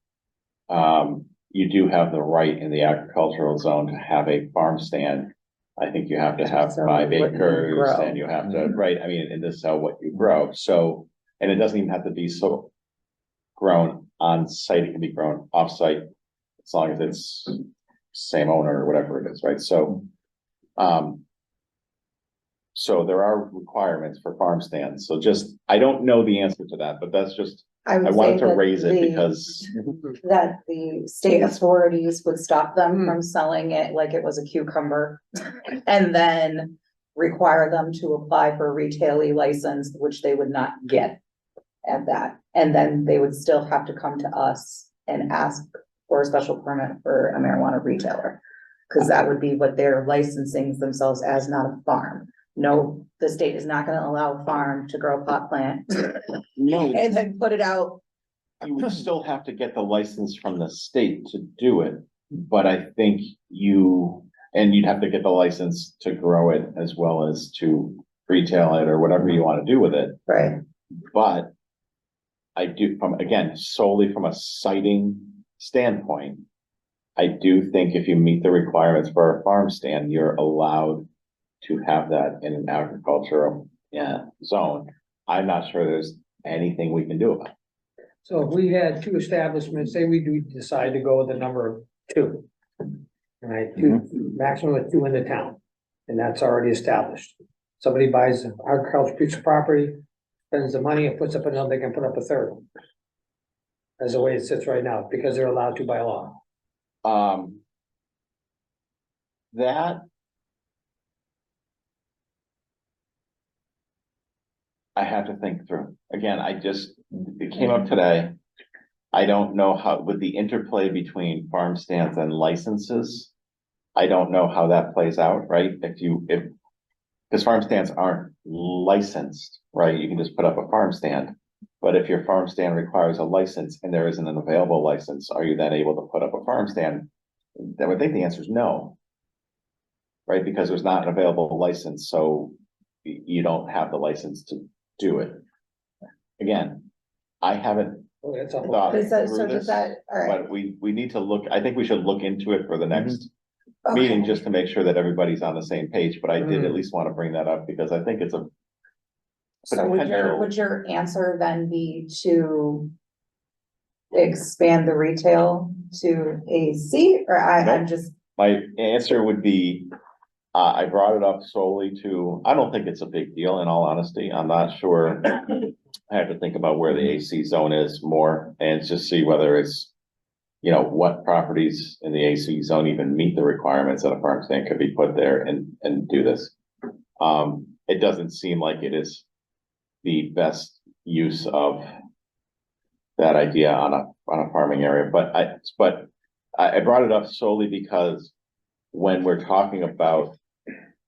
you do have the right in the agricultural zone to have a farm stand. I think you have to have So 5 what you acres grow. and you have to, right, I mean, and this is how what you grow, so, and it doesn't even have to be so grown on site, it can be grown off site, as long as it's same owner or whatever it is, right, so, so there are requirements for farm stands, so just, I don't know the answer to that, but that's just I would I say wanted to that raise it the- because, that the state authorities would stop them Hmm. from selling it like it was a cucumber. And then require them to apply for a retail license, which they would not get at that. And then they would still have to come to us and ask for a special permit for a marijuana retailer. Cause that would be what they're licensing themselves as, not a farm. No, the state is not gonna allow a farm to grow a pot plant no, and then put it out. you would still have to get the license from the state to do it. But I think and you'd have to get the license to grow it as well as to retail it or whatever you want to do with it. Right. But I do, again, solely from a siting standpoint, I do think if you meet the requirements for a farm stand, you're allowed to have that in an agricultural, zone. I'm not sure there's anything we can do about it. So if we had two establishments, say we do decide to go with the number of two. Right, two, maximum of two in the town, and that's already established. Somebody buys an agricultural piece of property, spends the money and puts up another, they can put up a third one. As the way it sits right now, because they're allowed to by law. That. I have to think through. Again, it came up today. I don't know how, with the interplay between farm stands and licenses. I don't know how that plays out, right? Because farm stands aren't licensed, right? You can just put up a farm stand. But if your farm stand requires a license and there isn't an available license, are you then able to put up a farm stand? I would think the answer is no. Right, because there's not an available license, so you don't have the license to do it. Again, I haven't Oh, that's a whole- thought Does that, through so does this, that, all right. but we need to look, I think we should look into it for the next Okay. meeting, just to make sure that everybody's on the same page, but I did Mm. at least want to bring that up because I think it's a. So would your answer then be to expand the retail to AC, or I'm Nope. just, My answer would be, I brought it up solely I don't think it's a big deal, in all honesty, I'm not sure. I have to think about where the AC zone is more and just see whether it's, what properties in the AC zone even meet the requirements that a farm stand could be put there and do this. It doesn't seem like it is the best use of that idea on a farming area, but I brought it up solely because when we're talking about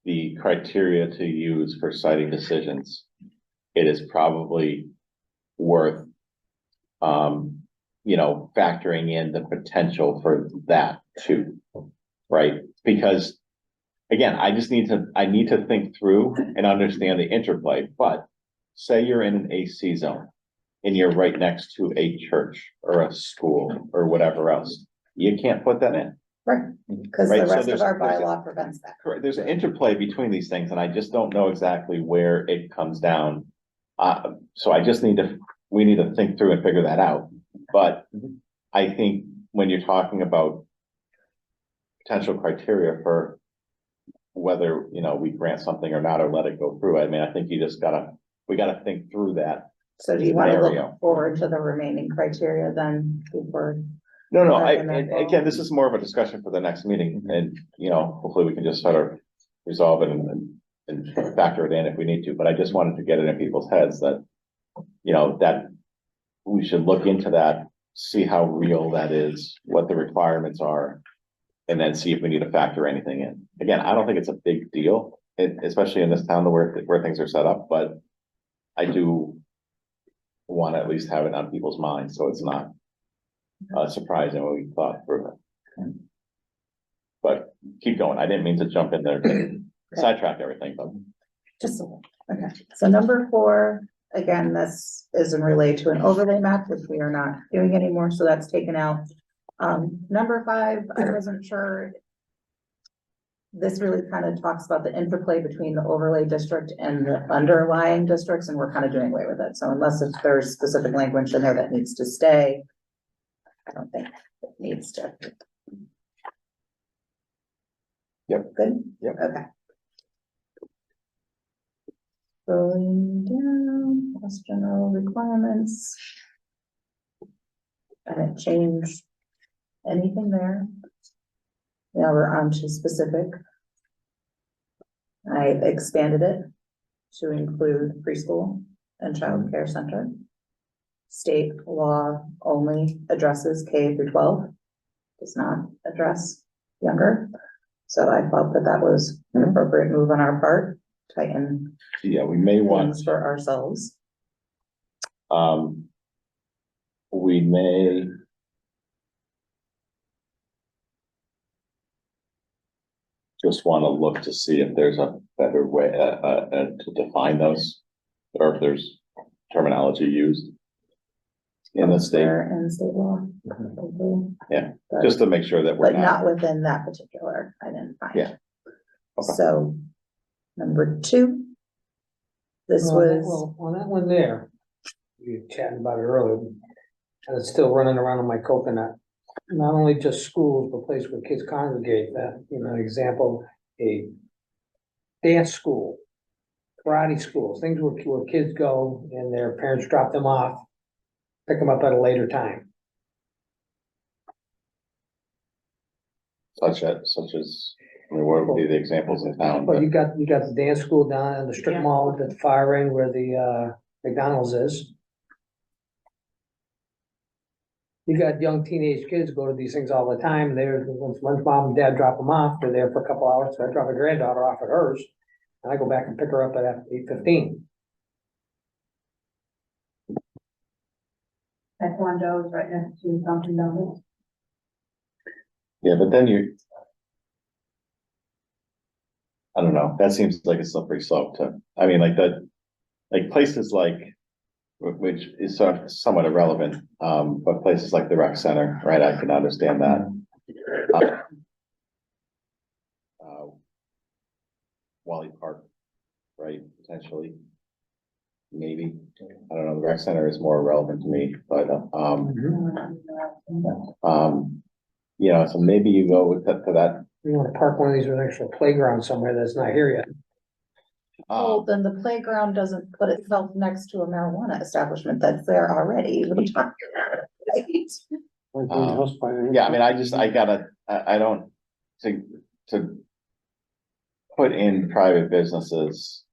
the criteria to use for citing decisions, it is probably worth, factoring in the potential for that too, right? Because again, I need to think through and understand the interplay, but say you're in an AC zone and you're right next to a church or a school or whatever else, you can't put that in. right, because Right, the so rest of our there's a- bylaw prevents that. Correct, there's an interplay between these things and I just don't know exactly where it comes down. So we need to think through and figure that out, but I think when you're talking about potential criteria for whether, we grant something or not, or let it go through, I mean, I think we gotta think through that. So do you want to Scenario. look forward to the remaining criteria then before? No, Back in that and fall. again, this is more of a discussion for the next meeting and, hopefully we can just sort of resolve it and factor it in if we need to, but I just wanted to get it in people's heads that, that we should look into that, see how real that is, what the requirements are, and then see if we need to factor anything in. Again, I don't think it's a big deal, especially in this town where things are set up, but I do want to at least have it on people's minds, so it's not surprising when we thought through it. But keep going. I didn't mean to jump in there to sidetrack everything, but. Just, okay, so number 4, again, this is in relate to an overlay map, which we are not doing anymore, so that's taken out. Number 5, I wasn't sure. This really kind of talks about the interplay between the overlay district and the underlying districts, and we're kind of doing away with it, so unless if there's specific language in there that needs to stay, I don't think it needs to. Yep. Good? Yep. Okay. Going down, plus general requirements. I didn't change anything there. Now we're on to specific. I expanded it to include preschool and child care center. State law only addresses K through 12, does not address younger. So I felt that that was an appropriate move on our part, tighten Yeah, we may want, things for ourselves. we may. Just wanna look to see if there's a better way, to define those, or if there's terminology used in the state, Or in state law. Yeah, But- just to make sure that we're But not not. within that particular, I didn't find. Yeah. Okay. So, number 2. This was, Well, on that one there, we were chatting about it earlier, and it's still running around on my coconut. Not only just schools, but places where kids congregate, that, you know, example, a dance school, karate schools, things where kids go and their parents drop them off, pick them up at a later time. Such as, I mean, what would be the examples in town? But you got the dance school down in the strip mall at the far end where the McDonald's is. You got young teenage kids go to these things all the time. They're, once mom and dad drop them off, they're there for a couple hours. So I drop a granddaughter off at hers. And I go back and pick her up at 8:15. Taekwondo is right next to Dunkin' Donuts. Yeah, but then I don't know, that seems like a slippery slope to, I mean, like places like, which is sort of somewhat irrelevant, but places like the rec center, right, I can understand that. Wally Park, right, potentially. Maybe, I don't know, the rec center is more relevant to me, but, you know, so maybe you go with that, to that. You wanna park one of these with an actual playground somewhere that's not here yet. well, then the playground doesn't put itself next to a marijuana establishment that's there already. What are you talking about? Right? Yeah, I mean, I don't, to put in private businesses.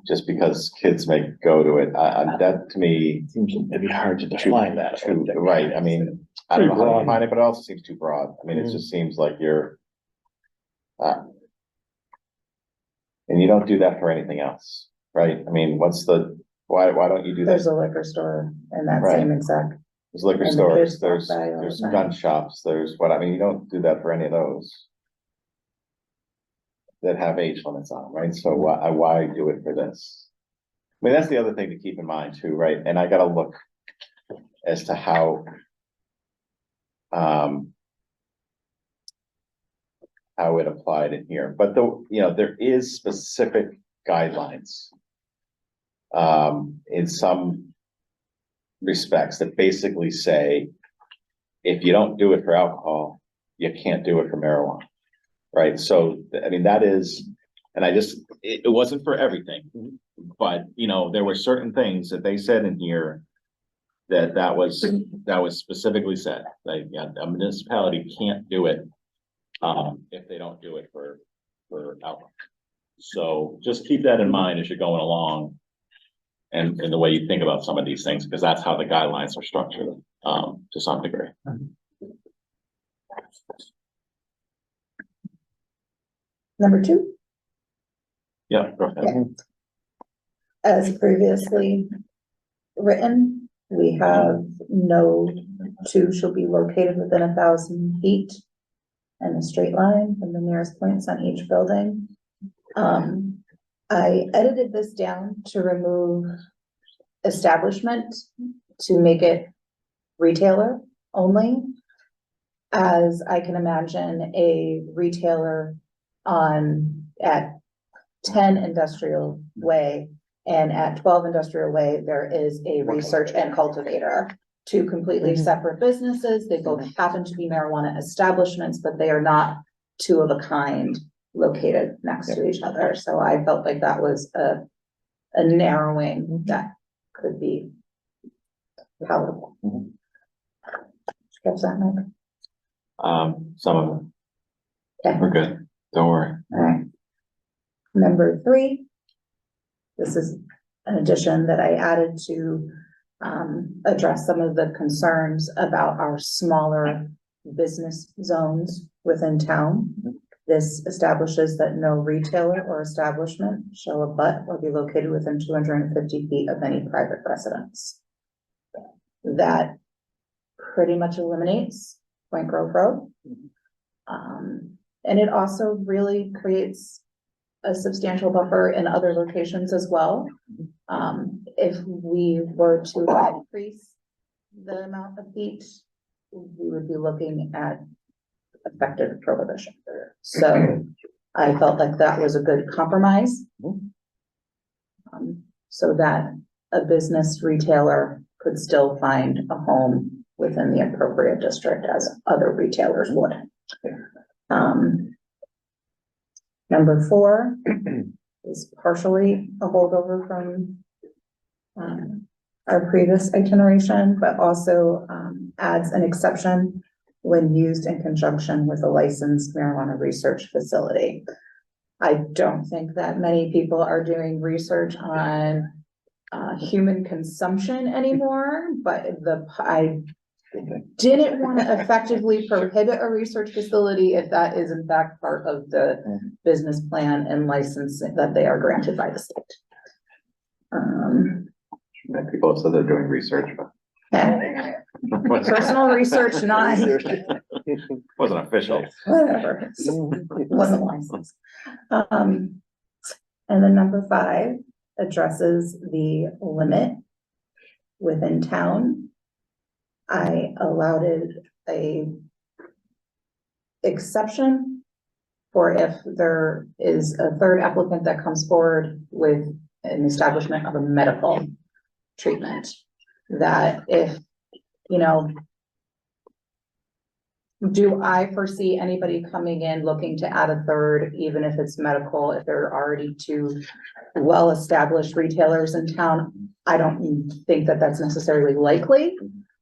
Just because kids may go to it, that to me. Seems it'd be hard to define that. Right, I mean, I don't know how to Pretty define it, but it also seems too broad, I mean, it just seems like you're. And you don't do that for anything else, right, I mean, why don't you do that? There's a liquor store in that Right. same exact, There's liquor and the stores, kids walk there's by all the time. gun shops, there's what, I mean, you don't do that for any of those. That have age limits on, them, right, so why do it for this? I mean, that's the other thing to keep in mind too, right, and I gotta look as to how. How it applied in here, but there is specific guidelines. In some respects that basically say. If you don't do it for alcohol, you can't do it for marijuana. Right, so, I mean, that is, and it wasn't for everything, but, there were certain things that they said in here. That was specifically said, like, a municipality can't do it. If they don't do it for alcohol. So just keep that in mind as you're going along. And the way you think about some of these things, because that's how the guidelines are structured, to some degree. number 2. Yeah, go ahead. As previously written, we have no 2 shall be located within 1,000 feet. And a straight line from the nearest points on each building. I edited this down to remove establishment to make it retailer only. As I can imagine a retailer at 10 Industrial Way and at 12 Industrial Way, there is a research and cultivator. 2 completely separate businesses. They both happen to be marijuana establishments, but they are not 2 of a kind located next to each other. So I felt like that was a narrowing that could be palatable. Mhm. Catch that, Mike? Some of them, Okay. we're good, don't worry. Alright. Number 3. This is an addition that I added to address some of the concerns about our smaller business zones within town. This establishes that no retailer or establishment shall abut or be located within 250 feet of any private residence. That pretty much eliminates Point Grove Road. And it also really creates a substantial buffer in other locations as well. If we were to increase the amount of feet, we would be looking at effective prohibition. So I felt like that was a good compromise. So that a business retailer could still find a home within the appropriate district as other retailers would. Number 4 is partially a holdover from our previous itineration, but also adds an exception when used in conjunction with a licensed marijuana research facility. I don't think that many people are doing research on human consumption anymore, but I didn't want to effectively prohibit a research facility if that is in fact part of the business plan and license that they are granted by the state. People said they're doing research, but. Personal research, not Wasn't official. whatever, wasn't licensed. And then number 5 addresses the limit within town. I allowed a exception for if there is a third applicant that comes forward with an establishment of a medical treatment. That if, you know, do I foresee anybody coming in looking to add a third, even if it's medical, if there are already 2 well-established retailers in town? I don't think that that's necessarily likely,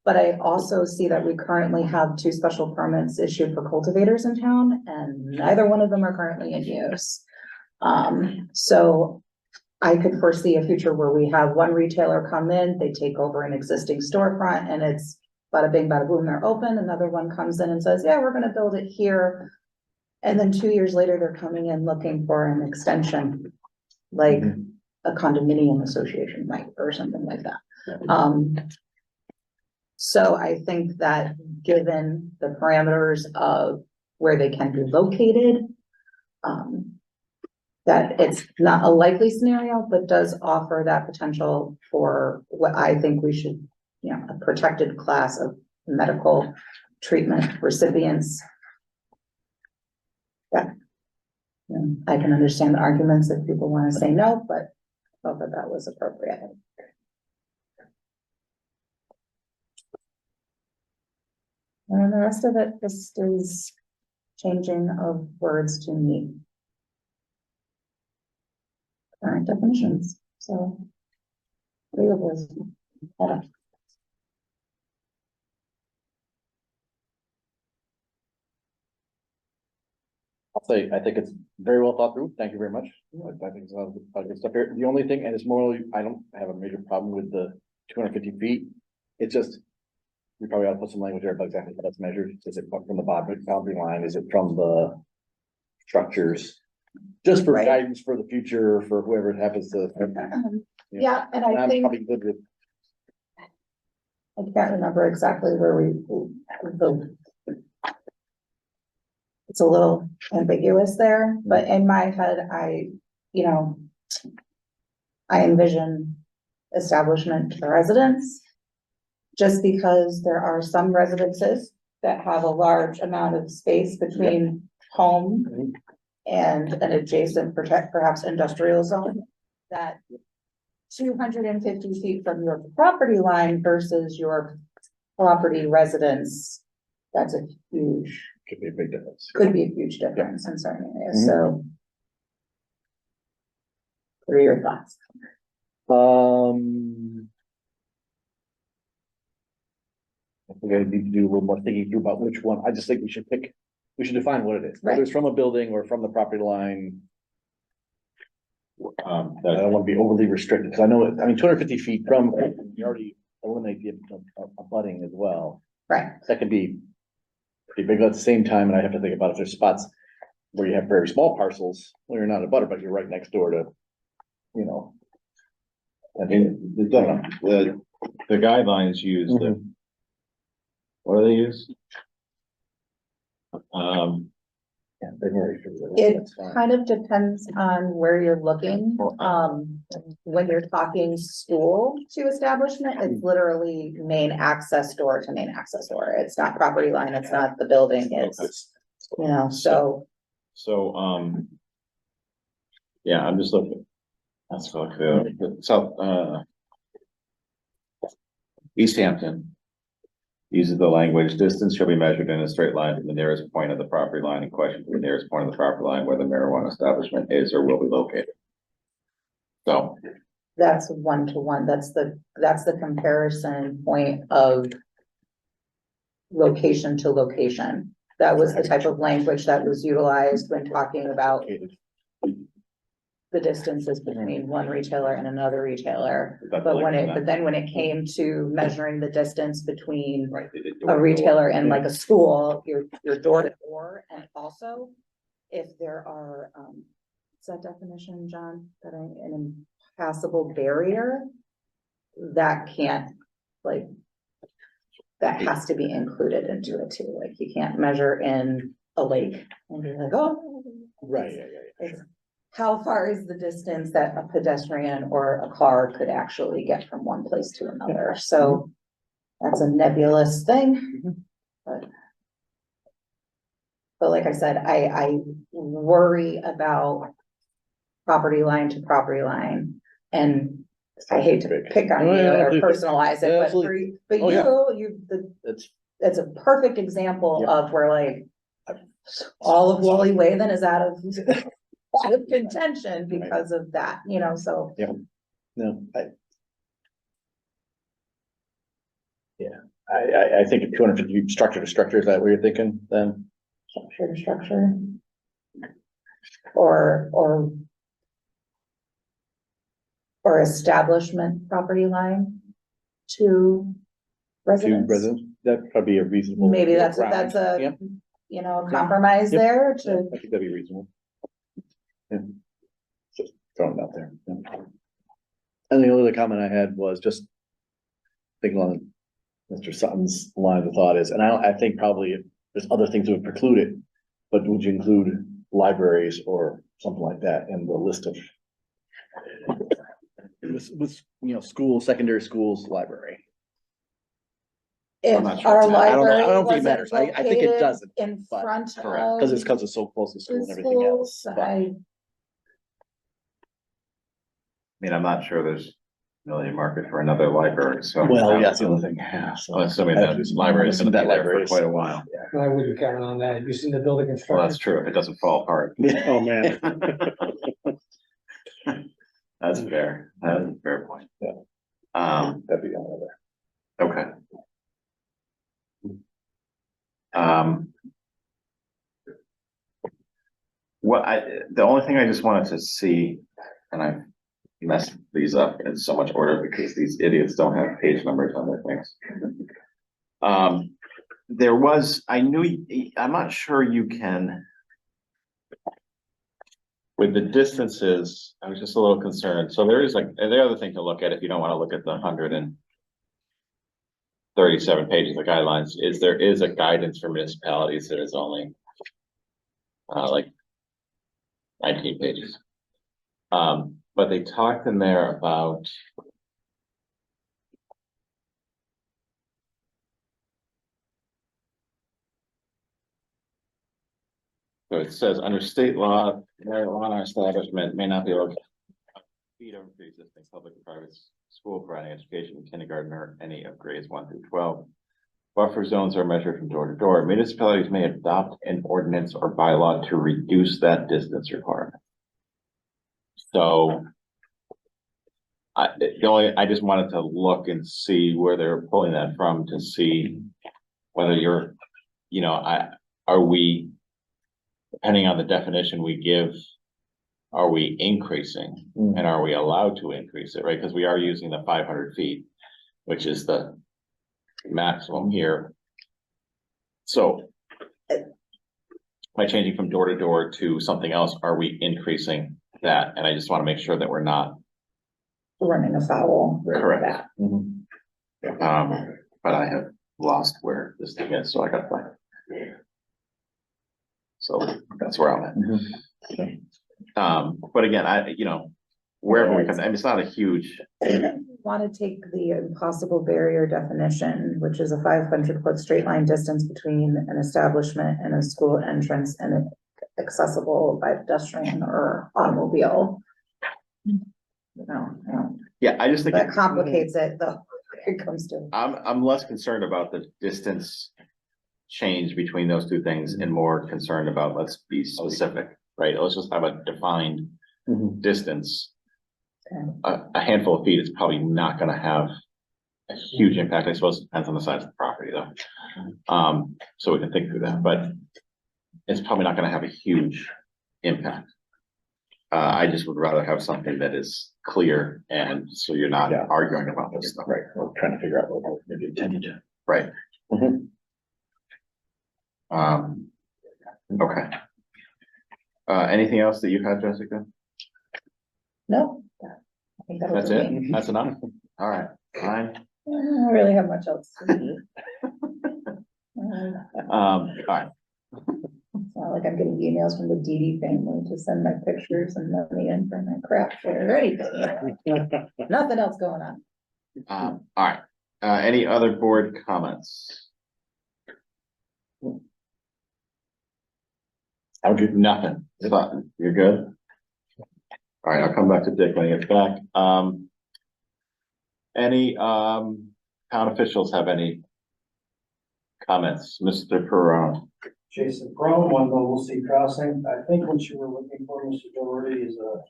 but I also see that we currently have 2 special permits issued for cultivators in town, and neither one of them are currently in use. So I could foresee a future where we have one retailer come in, they take over an existing storefront, and it's bada bing, bada boom, they're open. Another one comes in and says, yeah, we're gonna build it here. And then 2 years later, they're coming in looking for an extension, like a condominium association might, or something like that. So I think that given the parameters of where they can be located, that it's not a likely scenario, but does offer that potential for what I think we should, you know, a protected class of medical treatment recipients. Yeah. And I can understand the arguments if people want to say no, but I thought that that was appropriate. And the rest of it just is changing of words to meet current definitions, so. Yeah. I'll say, I think it's very well thought through. Thank you very much. I think it's a lot of good stuff here. The only thing, and it's more, I don't have a major problem with the 250 feet. It's just, we probably ought to put some language there about exactly how that's measured. Is it from the boundary line? Is it from the structures? Just for Right. guidance for the future, for whoever happens to. Yeah, and And I I'm think, probably good with, I can't remember exactly where it's a little ambiguous there, but in my head, you know, I envision establishment to residents. Just because there are some residences that have a large amount of space between home and an adjacent perhaps industrial zone, that 250 feet from your property line versus your property residence, that's a huge, could be a big difference. could be a huge difference in certain areas, so. What are your thoughts? we're gonna need to do a little more thinking through about which one. I just think we should define what it is, whether it's from a building or from the property line. I don't wanna be overly restricted, because I know, 250 feet from, you already eliminate the abutting as well. Right, That could be pretty big at the same time, and I have to think about if there's spots where you have very small parcels, where you're not a butter, but you're right next door to, you know. I mean, the guidelines use the. What do they use? Yeah, they've already figured it out. it That's fine. kind of depends on where you're looking, when you're talking school to establishment, it's literally main access door to main access door, it's not property line, it's not the building, it's, you know, so. So, yeah, I'm just looking. That's like the South, East Hampton. Uses the language, distance shall be measured in a straight line from the nearest point of the property line in question to the nearest point of the property line where the marijuana establishment is or will be located. So, That's one to one, that's the comparison point of location to location. That was the type of language that was utilized when talking about the distances between one retailer and another retailer. that's But like that. then when it came to measuring the distance between Right, they did a door-to-door. retailer and like a school, your door to door, and also if there are, what's that definition, John? That an impassable barrier, that can't, like, that has to be included into it too, like you can't measure in a lake and be like, oh. Right, yeah. It's how far is the distance that a pedestrian or a car could actually get from one place to another, so that's a nebulous thing. But like I said, I worry about property line to property line, and I hate to pick on Oh, you yeah, or absolutely. personalize it, Yeah, but absolutely. but Oh, yeah. That's, it's a perfect example Yeah. of where like all of Wally Wathen is out of contention because of that, you know, so. no, I think 250 feet structure to structure, is that what you're thinking then? Structure to structure. Or establishment property line to To residents. residents, that'd probably be a reasonable. Maybe that's ground. a, Yep, you know, compromise Yep. there yeah, to, I think that'd be reasonable. Yeah. Just throwing it out there. Yeah. And the only other comment I had was just thinking on Mr. Sutton's line of thought is, and I think probably there's other things that would preclude it, but would you include libraries or something like that in the list of with, you know, schools, secondary schools, library? if I'm not sure. our I don't know. I library don't think it wasn't matters. I think it located doesn't, in but- front Correct. Cause of it's so close to school the and everything else. schools, But I mean, I'm not sure there's really a market for another library, so. well, yeah, that's the other thing. Yeah, so- I'm assuming that library is gonna be That there for library is- quite a while. I wouldn't count on that. Have you seen the building Well, construction? that's true, if it doesn't fall apart. Oh, man. That's fair, that's a fair point. Yeah. That'd be another. Okay. The only thing I just wanted to see, and I messed these up in so much order because these idiots don't have page numbers on their things. There was, I'm not sure you can. With the distances, I was just a little concerned, so there is like, the other thing to look at if you don't wanna look at the 137 pages of guidelines, is there is a guidance for municipalities that is only like 19 pages. But they talked in there about so it says, under state law, marijuana establishment may not be located feet over the existing public or private school providing education in kindergarten or any of grades 1 through 12. Buffer zones are measured from door to door. Municipalities may adopt an ordinance or bylaw to reduce that distance requirement. So I just wanted to look and see where they're pulling that from to see whether you're, are we, depending on the definition we give, are we increasing and are we allowed to increase it, right? Because we are using the 500 feet, which is the maximum here. So by changing from door to door to something else, are we increasing that? And I just want to make sure that we're not. Running afoul. of Correct. that. But I have lost where this thing is, so I gotta find it. So that's where I'm at. But again, wherever we can, and it's not a huge, Want to take the impossible barrier definition, which is a 500-foot straight line distance between an establishment and a school entrance and accessible by pedestrian or automobile. yeah, I just think. That complicates it though, when it comes to. I'm less concerned about the distance change between those two things and more concerned about, let's be specific, right? Let's just have a defined distance. A handful of feet is probably not gonna have a huge impact. I suppose it depends on the size of the property though. So we can think through that, but it's probably not gonna have a huge impact. I just would rather have something that is clear and so you're not arguing about this stuff. Right, we're trying to figure out what we're maybe intended to. Right. Okay. Anything else that you had, Jessica? No. I think that was That's okay. it? That's enough? All right, fine. I don't really have much else. All right, It's not like I'm getting emails from the DD family to send my pictures and money in for my craft fair or anything. Nothing else going on. all right. Any other board comments? I'll do nothing. Nothing. You're good? All right, I'll come back to Dick when he gets back. Any town officials have any comments? Mr. Perone? Jason Crone, One Noble Sea Crossing. I think what you were looking for, Mr. Doherty, is a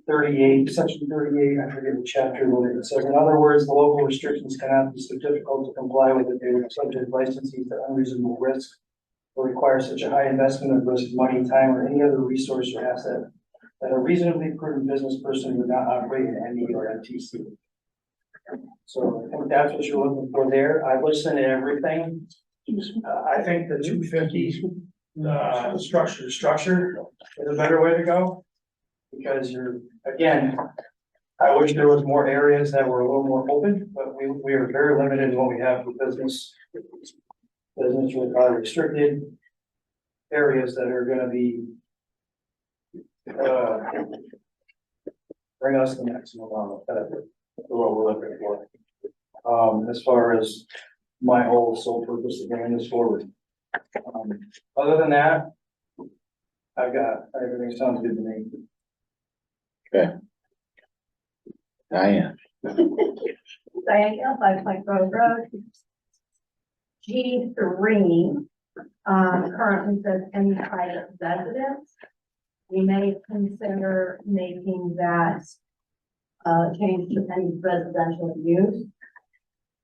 38, section 38, I forget the chapter, what it says. In other words, the local restrictions cannot be so difficult to comply with that they would subject licensees to unreasonable risk or require such a high investment of risk, money, time, or any other resource or asset that a reasonably prudent business person would not operate an ME or MTC. So I think that's what you're looking for there. I listened to everything. I think the 250 structure is a better way to go. Because again, I wish there was more areas that were a little more open, but we are very limited in what we have for business. Business are restricted areas that are gonna be bring us the maximum amount of benefit for what we're looking for. As far as my whole sole purpose of bringing this forward. Other than that, everything sounds good to me. Okay. Diane? Diane Gale, 5 Plank Road Road. G3, currently says any private residence. We may consider making that change to any residential use,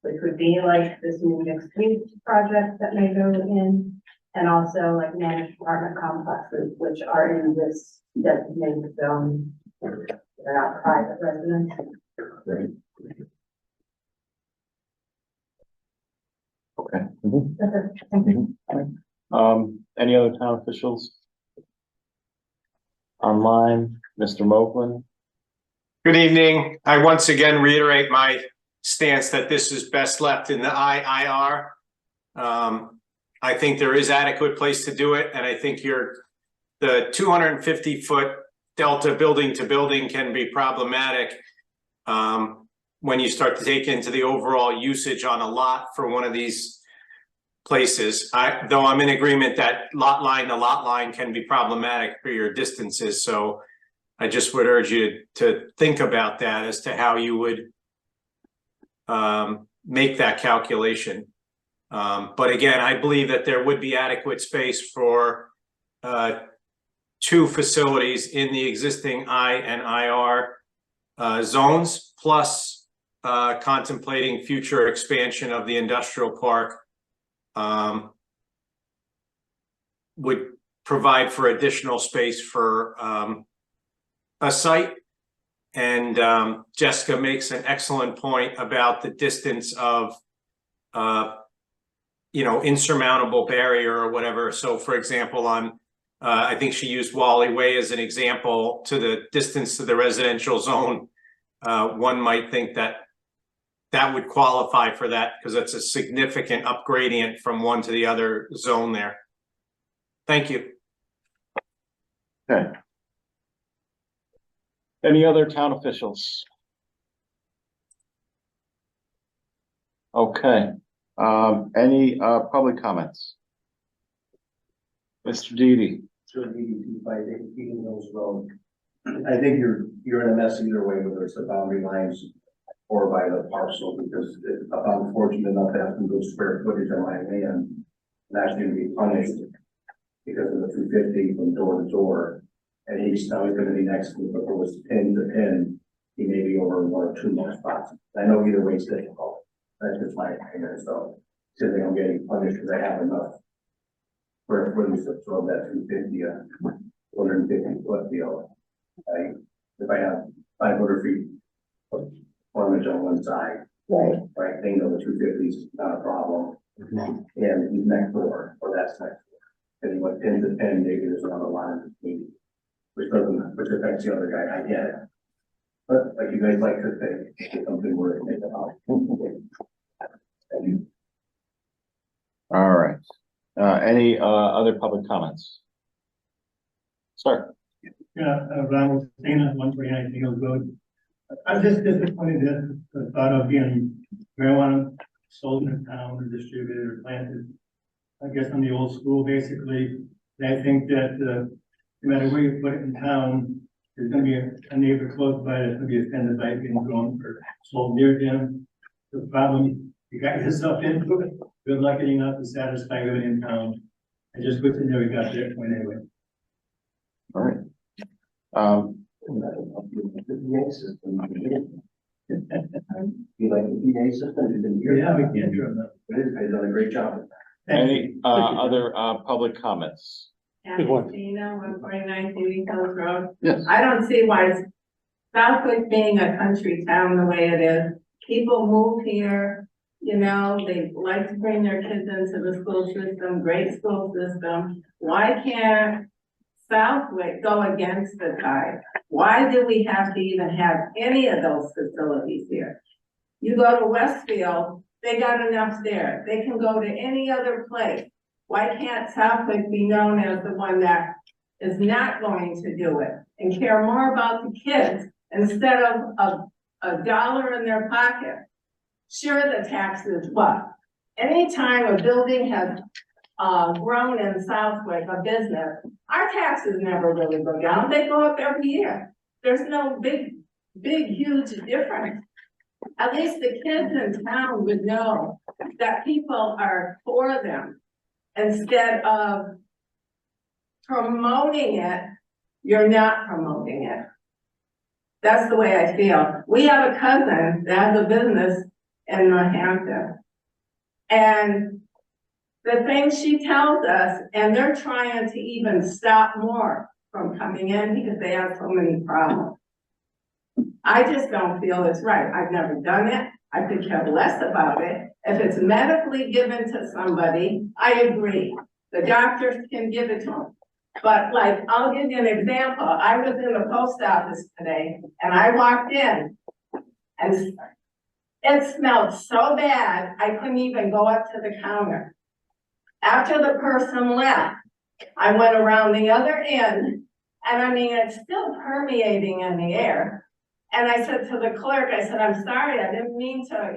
which would be like this new mixed use project that may go in, and also like managed apartment complexes, which are in this designated zone. They're not private residents. Right. Okay. That's it. Thank you. Any other town officials? Online, Mr. Moglen? Good evening. I once again reiterate my stance that this is best left in the IIR. I think there is adequate place to do it, and I think the 250-foot delta building to building can be problematic when you start to take into the overall usage on a lot for one of these places. Though I'm in agreement that lot line to lot line can be problematic for your distances. So I just would urge you to think about that as to how you would make that calculation. But again, I believe that there would be adequate space for 2 facilities in the existing I and IR zones, plus contemplating future expansion of the industrial park would provide for additional space for a site. And Jessica makes an excellent point about the distance of insurmountable barrier or whatever. So for example, on I think she used Wally Way as an example, to the distance to the residential zone. One might think that that would qualify for that because it's a significant upgradient from one to the other zone there. Thank you. Okay. Any other town officials? Okay, any public comments? Mr. Didi. I think you're in a mess either way, whether it's the boundary lines or by the parcel, because if I'm fortunate enough to have some good square footage on my land, that's going to be punished because of the 250 from door to door. And he's now going to be next to me, but if it was pin to pin, he may be over one or two more spots. I know either way is difficult. That's just my opinion. So, since I'm getting punished because I have enough for footage to absorb that 250, 150 foot deal. If I have 500 feet of frontage on one side, Right. right, thing of the 250 is not a problem. And he's next door, or that's next door. And he went pin to pin, maybe there's another line between, which affects the other guy. I get it. But like you guys like to say, it's something we're going to make about. All right. Any other public comments? Sir. Yeah, Ronald Stina, 129 Field Road. I'm just disappointed at the thought of being marijuana sold in the town or distributed or planted. I guess I'm the old school basically. And I think that no matter where you put it in town, there's gonna be a neighbor close by that's gonna be offended by it being grown or sold near them. The problem, you got yourself into it. Good luck getting out to satisfy everyone in town. I just wish I never got to that point anyway. All right. You like the PA system? Yeah, we can't do it. They've done a great job. Any other public comments? Good one. 149 Dewey Hills Road. Yes. I don't see why Southwick being a country town the way it is, people move here, they like to bring their kids into the school system, great school system. Why can't Southwick go against the tide? Why do we have to even have any of those facilities here? You go to Westfield, they got enough there. They can go to any other place. Why can't Southwick be known as the one that is not going to do it and care more about the kids instead of a dollar in their pocket? Sure, the taxes, what? Anytime a building has grown in Southwick, a business, our taxes never really go down. They go up every year. There's no big, huge difference. At least the kids in town would know that people are for them. Instead of promoting it, you're not promoting it. That's the way I feel. We have a cousin that has a business in Northampton. And the things she tells us, and they're trying to even stop more from coming in because they have so many problems. I just don't feel it's right. I've never done it. I could care less about it. If it's medically given to somebody, I agree. The doctors can give it to them. But I'll give you an example. I was in the post office today and I walked in and it smelled so bad, I couldn't even go up to the counter. After the person left, I went around the other end and it's still permeating in the air. And I said to the clerk, I said, I'm sorry, I didn't mean to,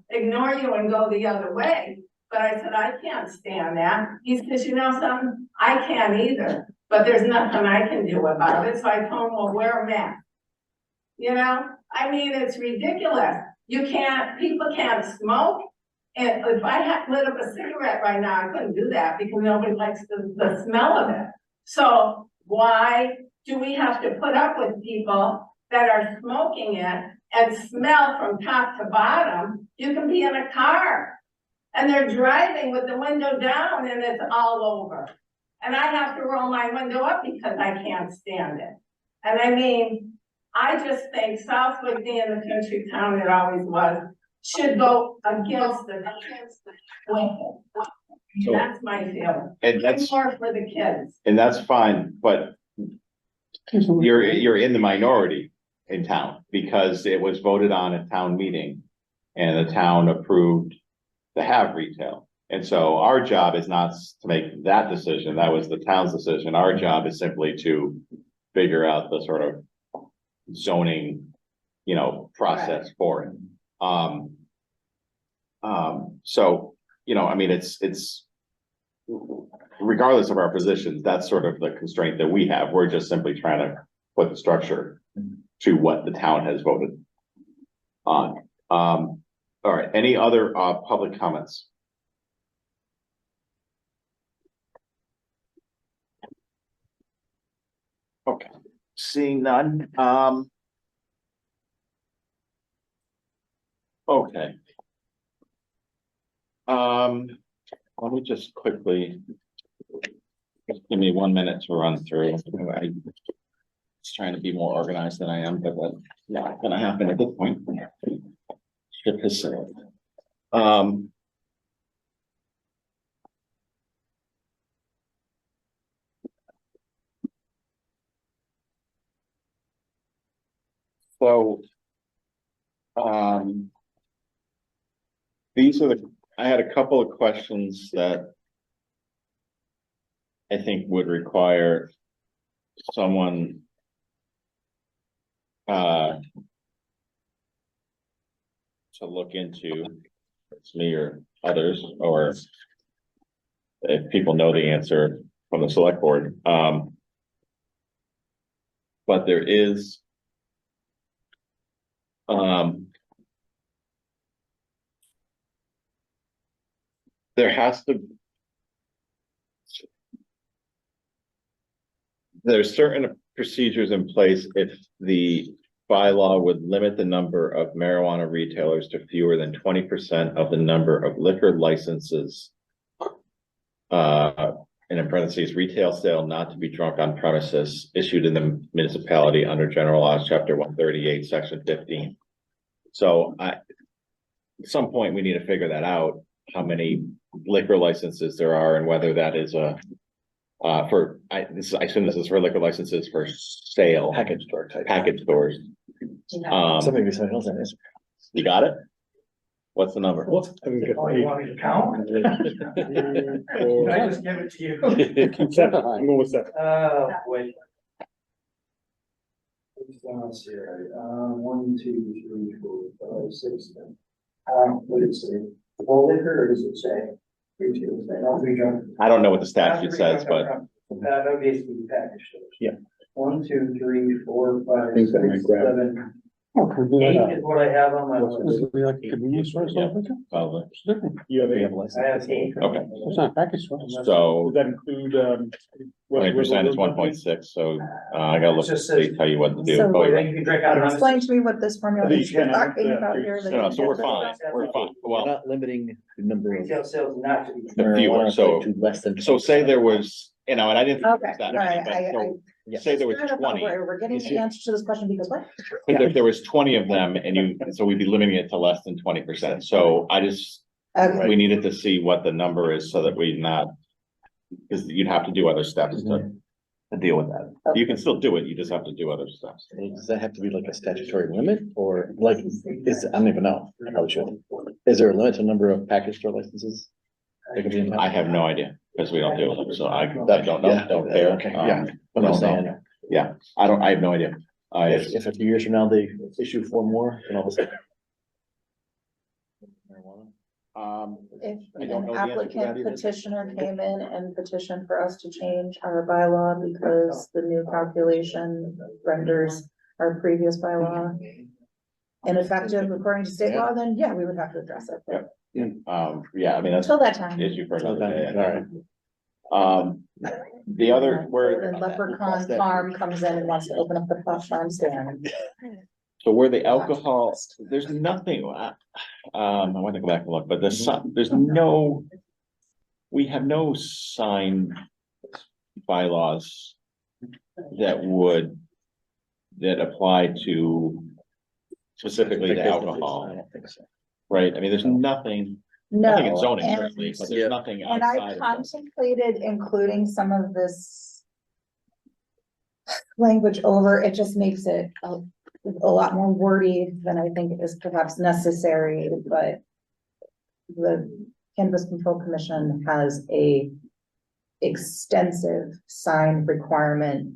ignore you and go the other way. But I said, I can't stand that. He says, something? I can't either, but there's nothing I can do about it. So I told him, well, wear a mask. It's ridiculous. People can't smoke. And if I had lit up a cigarette right now, I couldn't do that because nobody likes the smell of it. So why do we have to put up with people that are smoking it and smell from top to bottom? You can be in a car And they're driving with the window down and it's all over. And I have to roll my window up because I can't stand it. And I mean, I just think Southwick being the country town it always was, should go against the wind. So- That's my feeling. And that's, More for the kids. and that's fine, but you're in the minority in town because it was voted on at town meeting. And the town approved to have retail. And so our job is not to make that decision. That was the town's decision. Our job is simply to figure out the sort of zoning, process for it. So, I mean, it's regardless of our positions, that's sort of the constraint that we have. We're just simply trying to put the structure to what the town has voted on. All right, any other public comments? Okay, seeing none, okay. Let me just quickly, just give me 1 minute to run through. I'm just trying to be more organized than I am, but that's not gonna happen at this point. Ship has sailed. So, these are I had a couple of questions that I think would require someone to look into. It's me or others, or if people know the answer from the select board. But there is there's certain procedures in place if the bylaw would limit the number of marijuana retailers to fewer than 20% of the number of liquor licenses. And in parentheses, retail sale not to be drunk on premises issued in the municipality under general laws, chapter 138, section 15. So at some point, we need to figure that out, how many liquor licenses there are and whether that is I assume this is for liquor licenses for sale. Package store type. Package stores. Something we said, else that is. You got it? What's the number? Oh, you want me to count? Can I just give it to you? I'm going with seven. Wait. Let's see, 1, 2, 3, 4, 5, 6, 7. What did it say? Full liquor, or does it say? Retail, not three drunk. I don't know what the statute says, but That would basically be package stores. Yeah. 1, 2, 3, 4, 5, think 6, that might grab- 7, Oh, could we do 8 that? is what I have on my Would list. it be like a convenience store or something like that? probably. It's different. You have We a, have a license. I have 8. Okay. It's not a package store. So does that include, 20% is 1.6, so I gotta look, Just they tell you what to do. So- Oh, You you're think you can drink out of Explain it? to me what this formula These is you're cannot, talking about yeah, here. that No, you so we're get fine, we're fine. We're Well, not limiting the number of. Retail sales not to be. The fewer, marijuana, so- like, to less than. so say there was, and I didn't. think Okay, of that, all right, but I- so say there was Fair enough, 20. We're getting the answer to this question because what? Because if there was 20 of them so we'd be limiting it to less than 20%. So I just, Okay, we needed to see what the number is so that we not, because you'd have to do other steps to deal with that. You can still do it, you just have to do other steps. Does that have to be like a statutory limit or like, I don't even know, I probably should. Is there a limit to number of package store licenses? that could be in town? I have no idea, because we don't do it, so I don't know, Yeah, don't care. okay, yeah. I'm don't just know. saying, Yeah, I have no idea. if a few years from now they issue 4 more, then all of a sudden. if I don't an know the answer to that applicant either. petitioner came in and petitioned for us to change our bylaw because the new calculation renders our previous bylaw ineffective according to state law, then yeah, we would have to address it. But Yeah, I mean, that's until that time. issue for another day. All right. The other, where, Then Leprechaun Farm comes in and wants to open up the pot farm stand. So where the alcohol, there's nothing, I want to go back and look, but there's no. We have no sign bylaws that apply to specifically to alcohol, I don't think so. right? I mean, there's nothing in No, zoning and, certainly, but there's nothing and I outside of that. contemplated including some of this language over, it just makes it a lot more wordy than I think is perhaps necessary, but the Cannabis Control Commission has a extensive sign requirement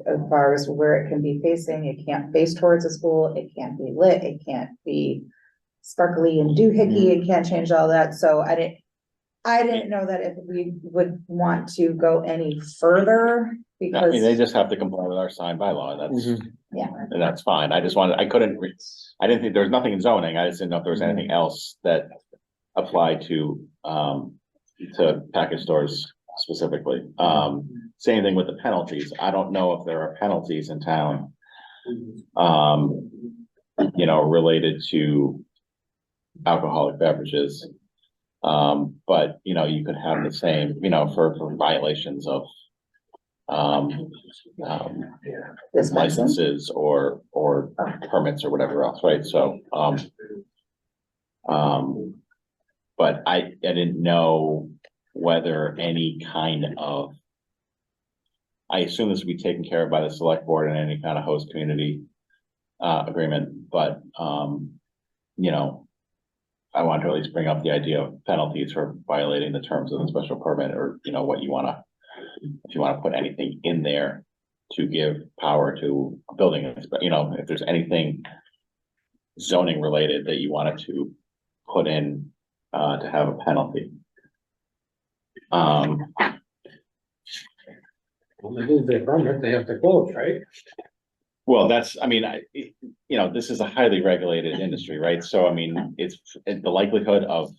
as far as where it can be facing. It can't face towards a school, it can't be lit, it can't be sparkly and doohickey, it can't change all that, so I didn't know that if we would want to go any further, I mean, they because, just have to comply with our sign bylaw, and yeah, that's fine. I just wanted, I didn't think there was nothing in zoning. I just didn't know if there was anything else that applied to package stores specifically. Same thing with the penalties. I don't know if there are penalties in town, related to alcoholic beverages. But, you could have the same, for violations of this license. licenses or permits or whatever else, right? So, but I didn't know whether any kind of, I assume this would be taken care of by the select board in any kind of host community agreement, but, I want to at least bring up the idea of penalties for violating the terms of the special permit, or, what you wanna, if you wanna put anything in there to give power to building, if there's anything zoning related that you wanted to put in to have a penalty. When they lose their permit, they have to close, right? Well, this is a highly regulated industry, right? So, I mean, it's the likelihood of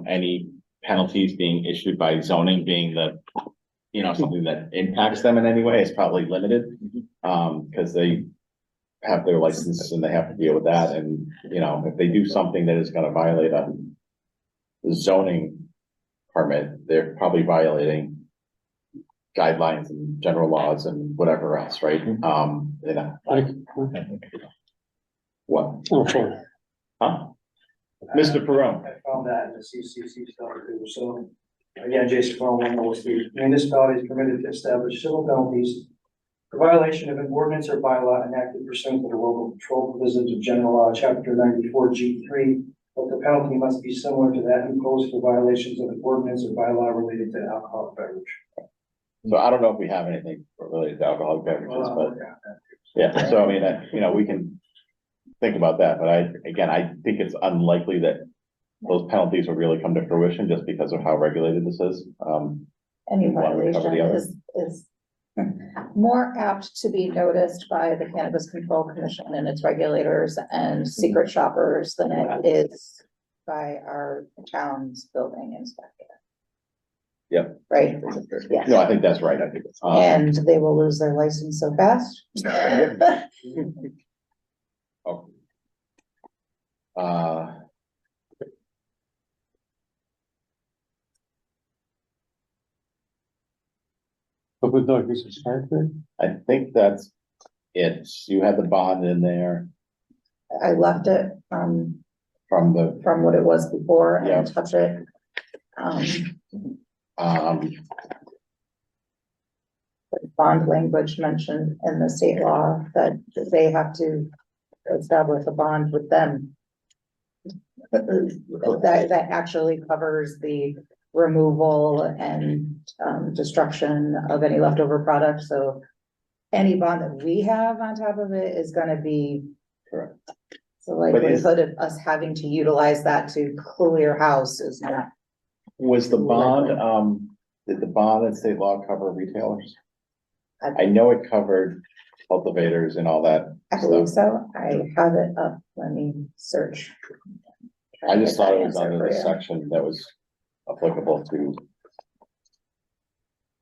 any penalties being issued by zoning being something that impacts them in any way is probably limited. Because they have their license and they have to deal with that, and, if they do something that is gonna violate a zoning permit, they're probably violating guidelines and general laws and whatever else, right? What? Okay. Huh? Mr. Perone, I found that in the CCC stuff too, so, again, Jason Perone, 1 Street, municipality is permitted to establish civil penalties for violation of an ordinance or bylaw enacted pursuant to the local control provisions of general law, chapter 94 G3, but the penalty must be similar to that imposed for violations of an ordinance or bylaw related to alcoholic beverage. so I don't know if we have anything related to alcoholic beverages, but yeah, so I mean, we can think about that, but I think it's unlikely that those penalties will really come to fruition just because of how regulated this is. Any Why don't we cover the violation is more apt to be noticed by the Cannabis Control Commission and its regulators and secret shoppers than it is by our town's building inspector. Yep. Right? Yeah. No, I think that's right. I think it's. And they will lose their license so fast. Oh. But with the use of start there, I think that's it. You had the bond in there I left it from from what it was before Yeah. and touch it. Bond language mentioned in the state law that they have to establish a bond with them. That actually covers the removal and destruction of any leftover product, so any bond that we have on top of it is gonna be. Correct. The likelihood of us having to utilize that to clear house is not. Was the bond, did the bond and state law cover retailers? I know it covered cultivators and all that I believe stuff. so, I have it up, let me search. I just thought it was Answer under for the you. section that was applicable to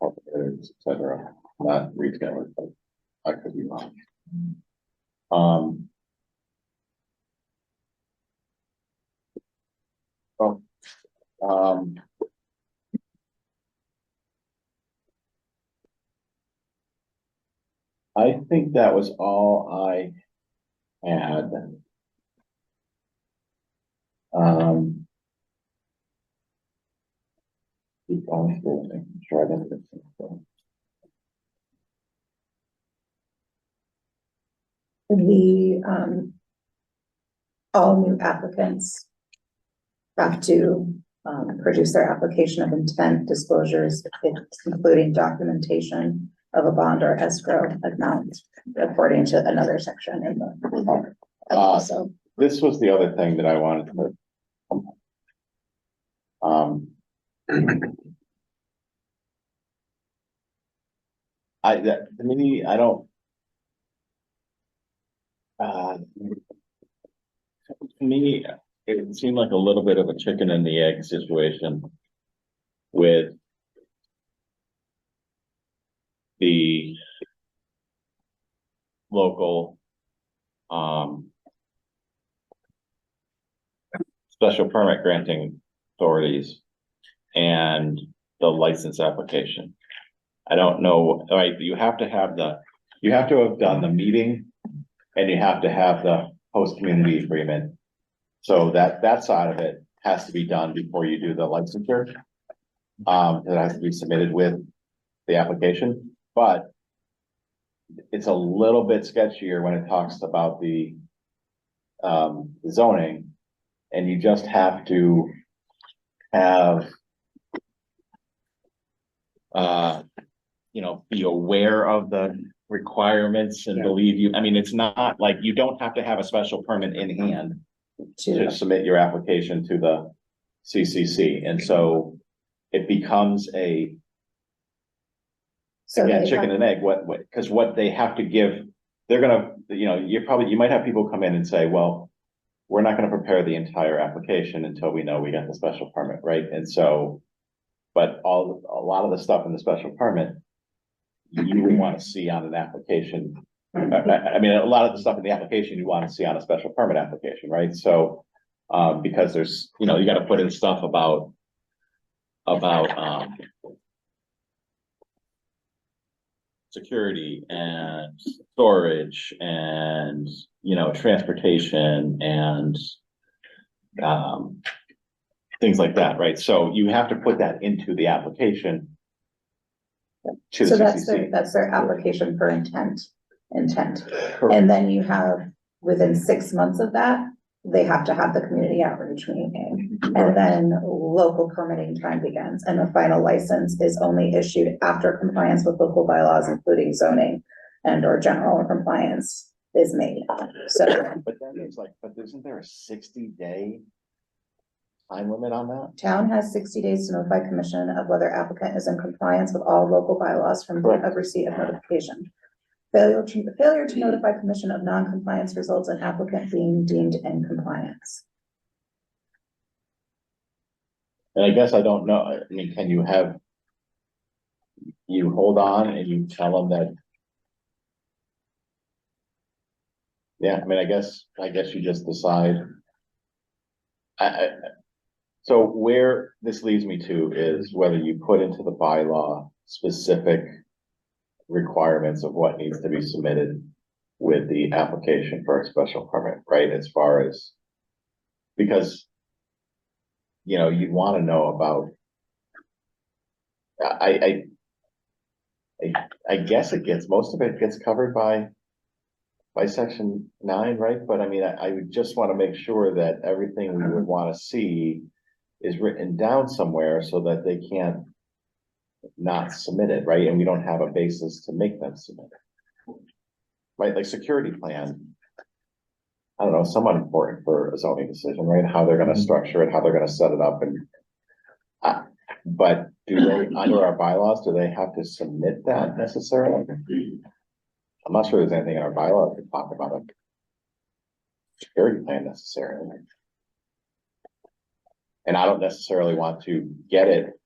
cultivators, et cetera, not retailers, but I could be wrong. I think that was all I had. Um. Keep going through it, try to. All new applicants have to, produce their application of intent disclosures, including documentation of a bond or escrow amount, according to another section in the. So, This was the other thing that I wanted to. To me, I don't. To me, it seemed like a little bit of a chicken and the egg situation with the local, special permit granting authorities and the license application. I don't know, right, you have to have done the meeting and you have to have the host community agreement. So that side of it has to be done before you do the licensure. It has to be submitted with the application, but it's a little bit sketchier when it talks about the zoning, and you just have to have be aware of the requirements and believe you, I mean, it's not like you don't have to have a special permit in hand to submit your application to the CCC, and so it becomes a again, chicken and egg, because what they have to give, they're gonna, you might have people come in and say, well, we're not gonna prepare the entire application until we know we got the special permit, right? And so, but a lot of the stuff in the special permit, you would want to see on an application. I mean, a lot of the stuff in the application you want to see on a special permit application, right? So, because there's, you gotta put in stuff about security and storage and, transportation and, things like that, right? So you have to put that into the application. To the so CCC. that's their application for intent. And then you have, within 6 months of that, they have to have the community outreach meeting. And then local permitting time begins, and the final license is only issued after compliance with local bylaws, including zoning and or general compliance is made. So. But then there's but isn't there a 60-day time limit on that? Town has 60 days to notify commission of whether applicant is in compliance with all local bylaws from date of receipt of notification. Failure to notify commission of non-compliance results in applicant being deemed in compliance. And I guess I don't know, I mean, can you hold on and you tell them that? Yeah, I mean, I guess you just decide. So where this leads me to is whether you put into the bylaw specific requirements of what needs to be submitted with the application for a special permit, right? As far as, because, you'd want to know about, I guess most of it gets covered by section 9, right? But I mean, I would just want to make sure that everything we would want to see is written down somewhere so that they can't not submit it, right? And we don't have a basis to make them submit it. Right, like security plan. I don't know, somewhat important for a zoning decision, right? How they're gonna structure it, how they're gonna set it up, and but do they, under our bylaws, do they have to submit that necessarily? I'm not sure there's anything in our bylaws to talk about a security plan necessarily. And I don't necessarily want to get it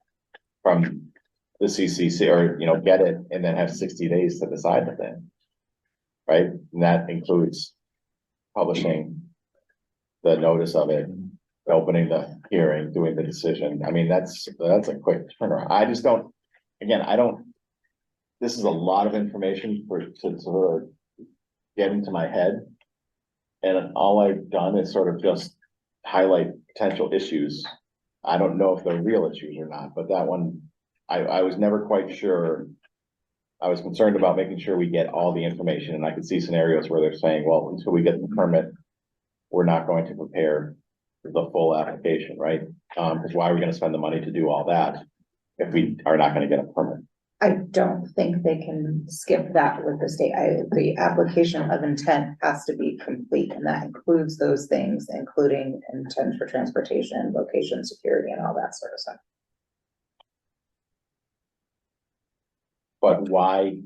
from the CCC or, get it and then have 60 days to decide the thing. Right? And that includes publishing the notice of it opening the hearing, doing the decision. I mean, that's a quick turnaround. I just don't, again, I don't. This is a lot of information to sort of get into my head. And all I've done is sort of just highlight potential issues. I don't know if they're real issues or not, but that one, I was never quite sure. I was concerned about making sure we get all the information, and I could see scenarios where they're saying, well, until we get the permit, we're not going to prepare the full application, right? Because why are we gonna spend the money to do all that if we are not gonna get a permit? I don't think they can skip that with the state. The application of intent has to be complete, and that includes those things, including intent for transportation, location, security, and all that sort of stuff. But why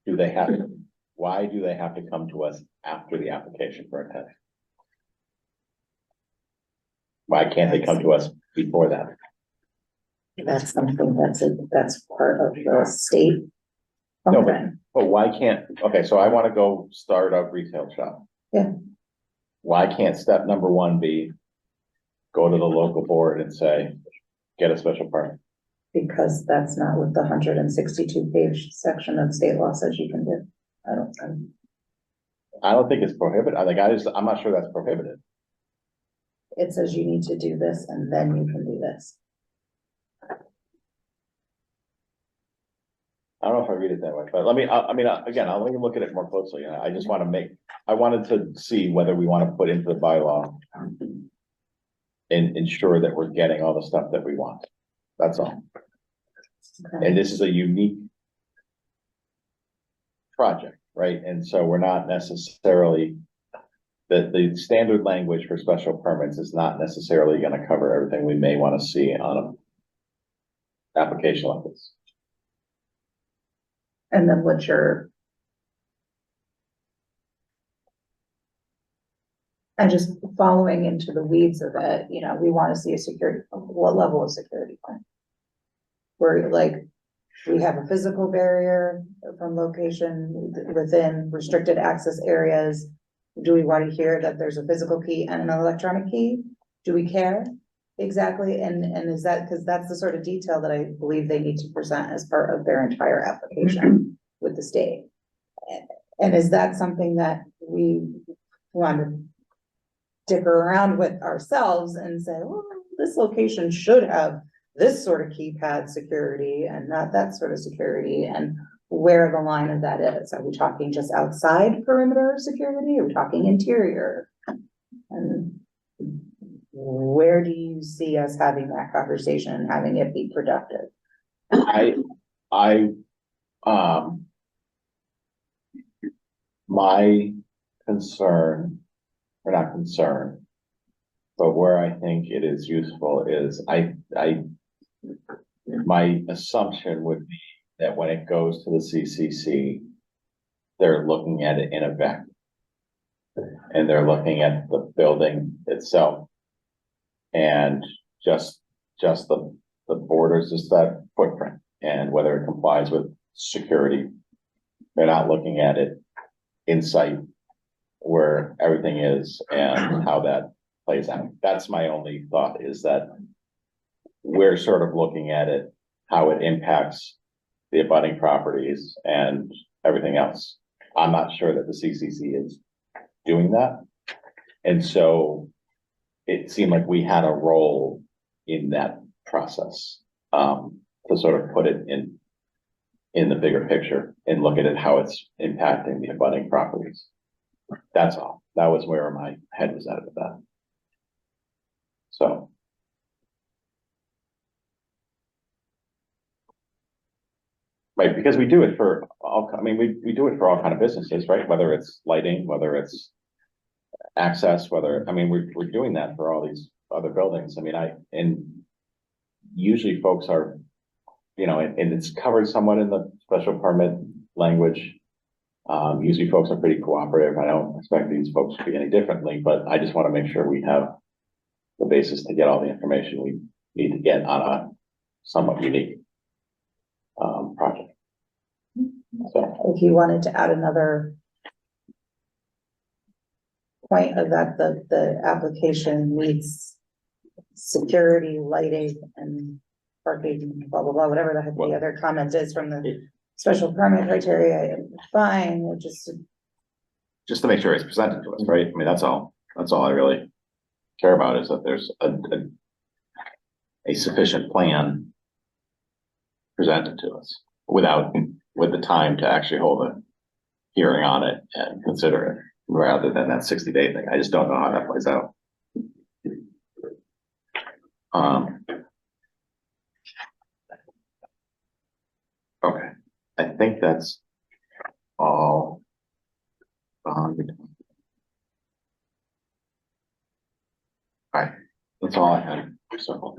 do they have to come to us after the application for intent? Why can't they come to us before that? That's something that's part of the state. No, function. but why can't, okay, so I wanna go start a retail shop. Yeah. Why can't step number one be, go to the local board and say, get a special permit? Because that's not what the 162 page section of state law says you can do. I don't think it's prohibited. I'm not sure that's prohibited. It says you need to do this and then you can do this. I don't know if I read it that way, but let me look at it more closely. I just I wanted to see whether we want to put into the bylaw and ensure that we're getting all the stuff that we want. That's all. Okay. And this is a unique project, right? And so we're not necessarily, the standard language for special permits is not necessarily going to cover everything we may want to see on an application like this. And then what's your? And just following into the weeds of it, you know, we want to see a security, what level of security plan? Where like, we have a physical barrier from location within restricted access areas. Do we want to hear that there's a physical key and an electronic key? Do we care? Exactly, and is that, because that's the sort of detail that I believe they need to present as part of their entire application with the state. And is that something that we want to dicker around with ourselves and say, well, this location should have this sort of keypad security and not that sort of security, and where the line of that is? Are we talking just outside perimeter security? Are we talking interior? And where do you see us having that conversation and having it be productive? My concern, or not concern, but where I think it is useful is my assumption would be that when it goes to the CCC, they're looking at it in a vacuum. And they're looking at the building itself. And just the borders, just that footprint, and whether it complies with security. They're not looking at it in sight where everything is and how that plays out. That's my only thought, is that we're sort of looking at it, how it impacts the abutting properties and everything else. I'm not sure that the CCC is doing that. And so it seemed like we had a role in that process, to sort of put it in the bigger picture and look at it, how it's impacting the abutting properties. That's all. That was where my head was at with that. So. Right, because we do it for all, I mean, we do it for all kind of businesses, right? Whether it's lighting, whether it's access, we're doing that for all these other buildings. I mean, and usually folks are, and it's covered somewhat in the special permit language. Usually folks are pretty cooperative. I don't expect these folks to be any differently, but I just want to make sure we have the basis to get all the information we need to get on a somewhat unique project. So If you wanted to add another point of that, the application meets security, lighting, and parking, blah, blah, blah, whatever the heck the other comment is from the special permit criteria, fine, it just, just to make sure it's presented to us, right? I mean, that's all I really care about is that there's a sufficient plan presented to us with the time to actually hold a hearing on it and consider it, rather than that 60-day thing. I just don't know how that plays out. Okay, I think that's all. Alright, that's all I had, so.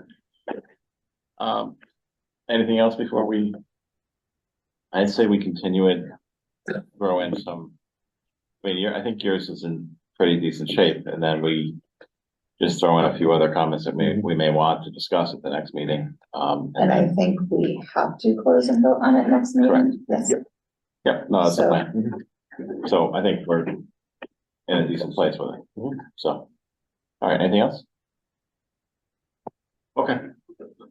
Anything else before I'd say we continue it, throw in some. I mean, I think yours is in pretty decent shape, and then we just throw in a few other comments that we may want to discuss at the next meeting. and I think we have to close and vote on it next meeting, yes. Yeah, no, that's the So- plan. So I think we're in a decent place with it, so. All right, anything else? Okay,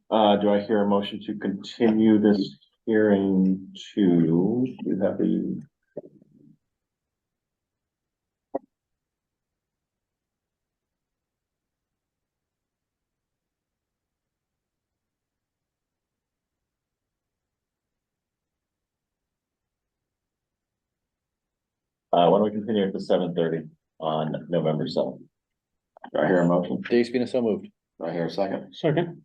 do I hear a motion to continue this hearing to, you have the. Why don't we continue it to 7:30 on November 7th? Do I hear a motion? Dave Spina, so moved. Do I hear a second? Second,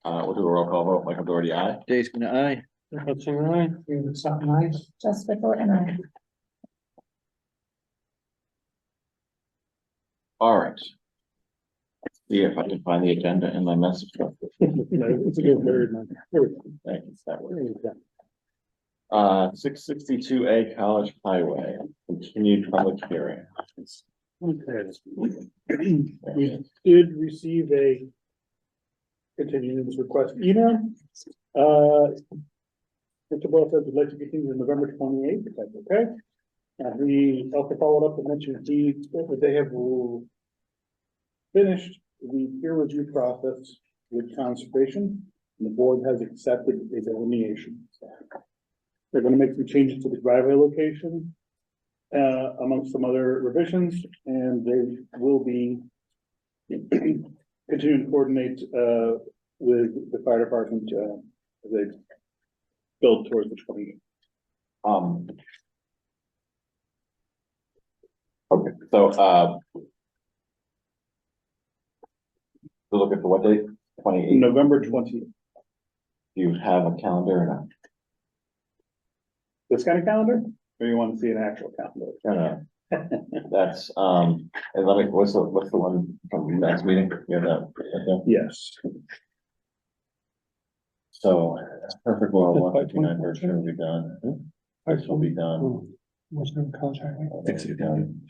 We'll do a roll call vote. Michael Doherty, aye. Dave Spina, aye. Rick Hutson, aye. David Sutton, aye. Jessica Thornton, aye. All right. See if I can find the agenda in my message. It's a good word, man. Here we go. Thanks, that works. 662A College Highway, continued public hearing. Okay. We did receive a continuance request email. Mr. Boyle says we'd like to continue to November 28th, if that's okay. And we also followed up and mentioned that they have finished the peer review process with conservation, and the board has accepted a delineation. They're gonna make some changes to the driveway location, amongst some other revisions, and they will be continuing to coordinate, with the fire department, as they build towards the 28th. Okay, so, we're looking for what date? 28th. November 20th. Do you have a calendar or not? This kind of calendar, or you want to see an actual calendar? No, no. That's, and let me, what's the one from the next meeting? You have that, okay. Yes. So, perfect world, 159 Berkshire will be done. This will be done. What's the contract? This will be done.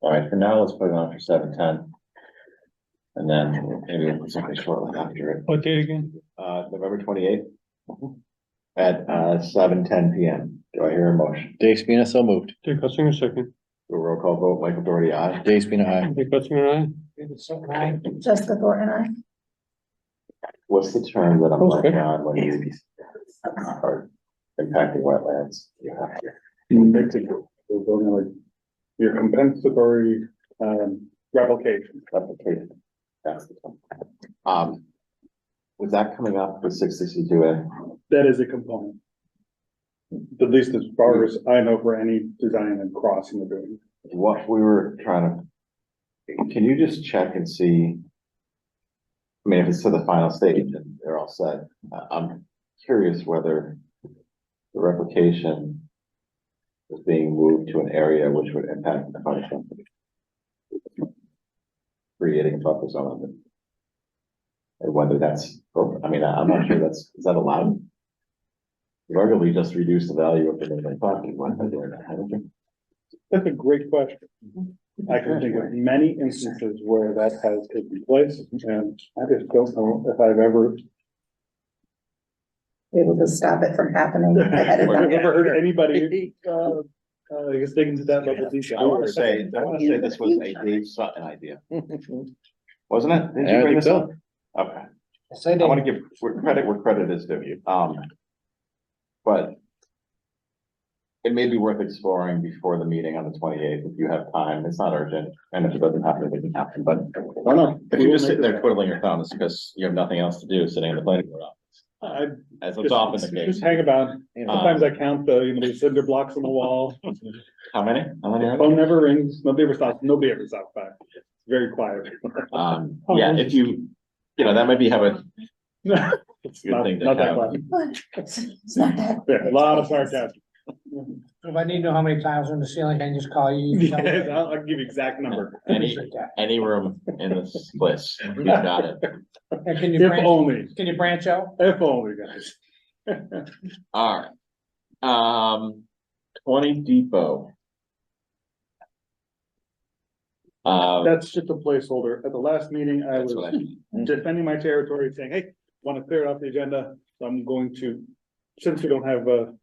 All right, for now, let's put it on for 7:10. And then maybe we'll put something shortly after it. What date again? November 28th. At 7:10 PM. Do I hear a motion? Dave Spina, so moved. Rick Hutson, second. Do a roll call vote, Michael Doherty, aye. Dave Spina, aye. Rick Hutson, aye. David Sutton, aye. Jessica Thornton, aye. What's the term that I'm Okay. working on when you are impacting wetlands? You have to. We're building like your compensatory, replication. Replicate. That's the term. Was that coming up with 662A? That is a component. At least as far as I know for any design and crossing of doing. What we were trying to, can you just check and see? I mean, if it's to the final stage and they're all set, I'm curious whether the replication is being moved to an area which would impact the fire company. Creating a buffer zone. And whether that's, I mean, I'm not sure is that allowed? You arguably just reduce the value of the neighboring property, why am I doing that? Haven't you? That's a great question. I can think of many instances where that has taken place, and I just don't know if I've ever able to stop it from happening ahead of I've time. never heard anybody, I guess digging to that level of detail. I wanna say this was a Dave Sutton idea, wasn't it? Did you I bring think this so. up? Okay. Say I they, wanna give credit where credit is due. But it may be worth exploring before the meeting on the 28th if you have time. It's not urgent, and if it doesn't happen, it doesn't happen, but Why not? if you're just sitting there twiddling your thumbs because you have nothing else to do, sitting in the planning board office, as is often the case. Just hang about. Sometimes I count the cinder blocks on the wall. How many? How many are there? Phone never rings. Nobody ever stops by. It's very quiet. Yeah, if you that might be have a It's good not, thing to not that have. quiet. It's not that. Yeah, a lot of sarcasm. if I need to know how many tiles are in the ceiling, I can just call you. you tell me. Yeah, I'll give you exact number. Appreciate that. Any room in this place, you got it. And can you If branch, only, can you branch out? if only, guys. Alright. 20 Depot. That's just a placeholder. At the last meeting, I That's was what I mean. defending my territory, saying, hey, want to clear it off the agenda. So I'm going to, since we don't have a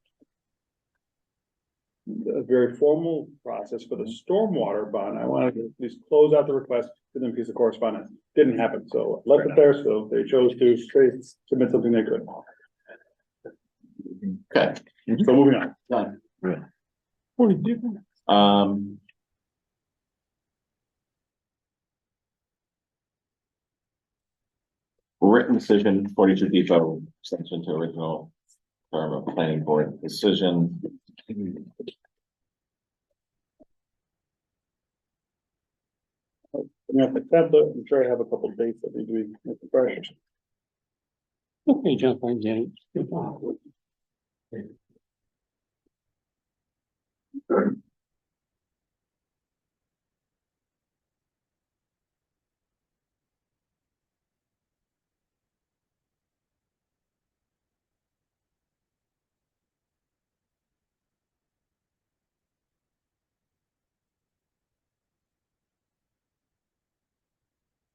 very formal process for the stormwater bond, I wanted to at least close out the request for them piece of correspondence. Didn't happen, so left it there, so they chose to submit something they could. Okay, So moving on. done. What do you do? Written decision, 42 Depot, extension to original term of planning board decision. I'm gonna have to template. I'm sure I have a couple of dates that need to be fresh. Okay, Jeff, I get it.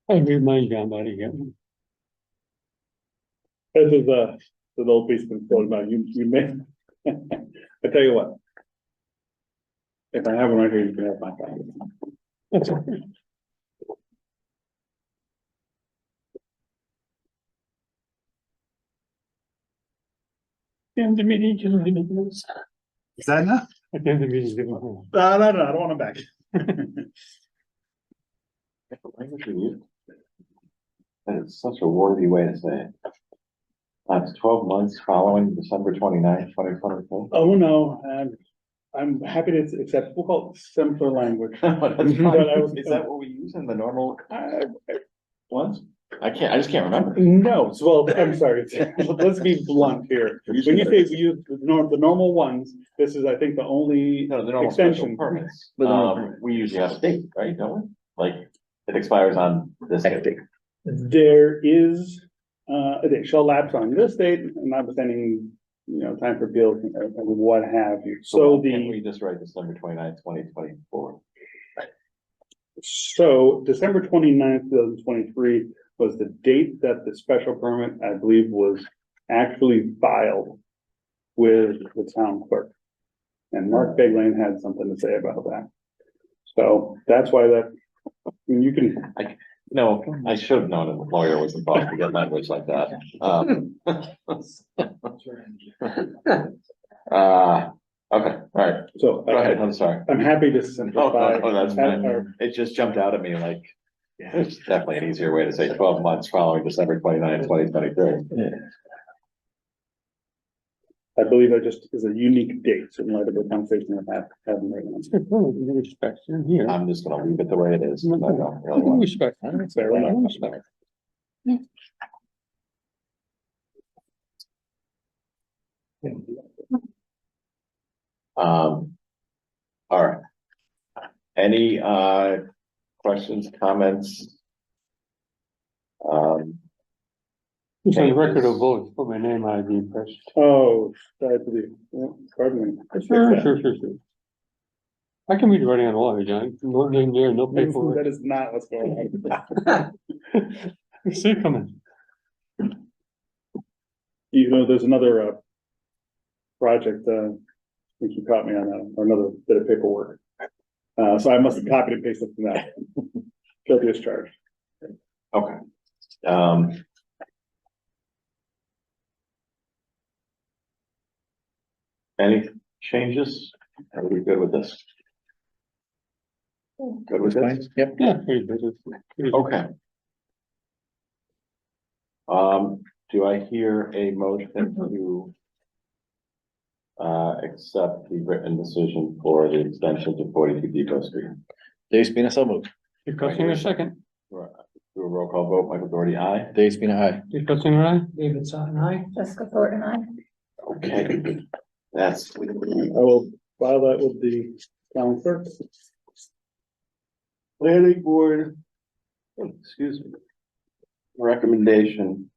I read mine down, buddy, yeah. This is the old piece been quoted about you may. I tell you what. If I have one right here, you can have my copy. That's okay. And the meeting, just leave it there. Is that enough? At the end of the meeting, give it home. No, I don't want them back. Language we use. That is such a wordy way to say it. It's 12 months following December 29th, 2024. Oh, no, I'm happy to accept, we'll call it simpler language. That's But fine. I was- Is that what we use in the normal ones? I just can't remember. No, so, well, I'm sorry, let's be blunt here. When you say we use the normal ones, this is, I think, the only No, the normal special extension. permits. The normal We usually have a date, right, don't we? Like, it expires on this date. There is, they shall lapse on this date, notwithstanding, time for appeal and what have you. So why can't we the, just write December 29th, 2024? so December 29th, 2023 was the date that the special permit, I believe, was actually filed with the town clerk. And Mark Beglane had something to say about that. So that's why you can, No, I should have known a lawyer was involved to get language like that. Okay, all right, so. go ahead, I'm sorry. I'm happy to Oh, simplify. no, that's fine. It just jumped out at me like, yeah, it's definitely an easier way to say 12 months following December 29th, 2023. I believe that just is a unique date in light of the conversation I've had right now. It's good, well, we respect you here. I'm just gonna leave it the way it is. I don't really We want- respect. Fair enough. We respect. All right. Any questions, comments? It's on the record of vote, put my name on the impression. Oh, sorry to be, pardon me. Sure. I can read writing on the wall, John, no name there, no paperwork. That is not what's going on. See it coming. You know, there's another, project, I think you caught me on that, or another bit of paperwork. So I must have copied and pasted from that. Guilty as charged. Okay. Any changes? Are we good with this? Good with this? Yep. Yeah. Pretty good. Okay. Do I hear a motion to accept the written decision for the extension to 42 Depot Street? Dave Spina, so moved. Dave Cussinger, second. Do a roll call vote, Michael Doherty, aye. Dave Spina, aye. Dave Cussinger, aye. David Sutton, aye. Jessica Thornton, aye. Okay, that's, I will file that with the town clerk. planning board, excuse me, recommendation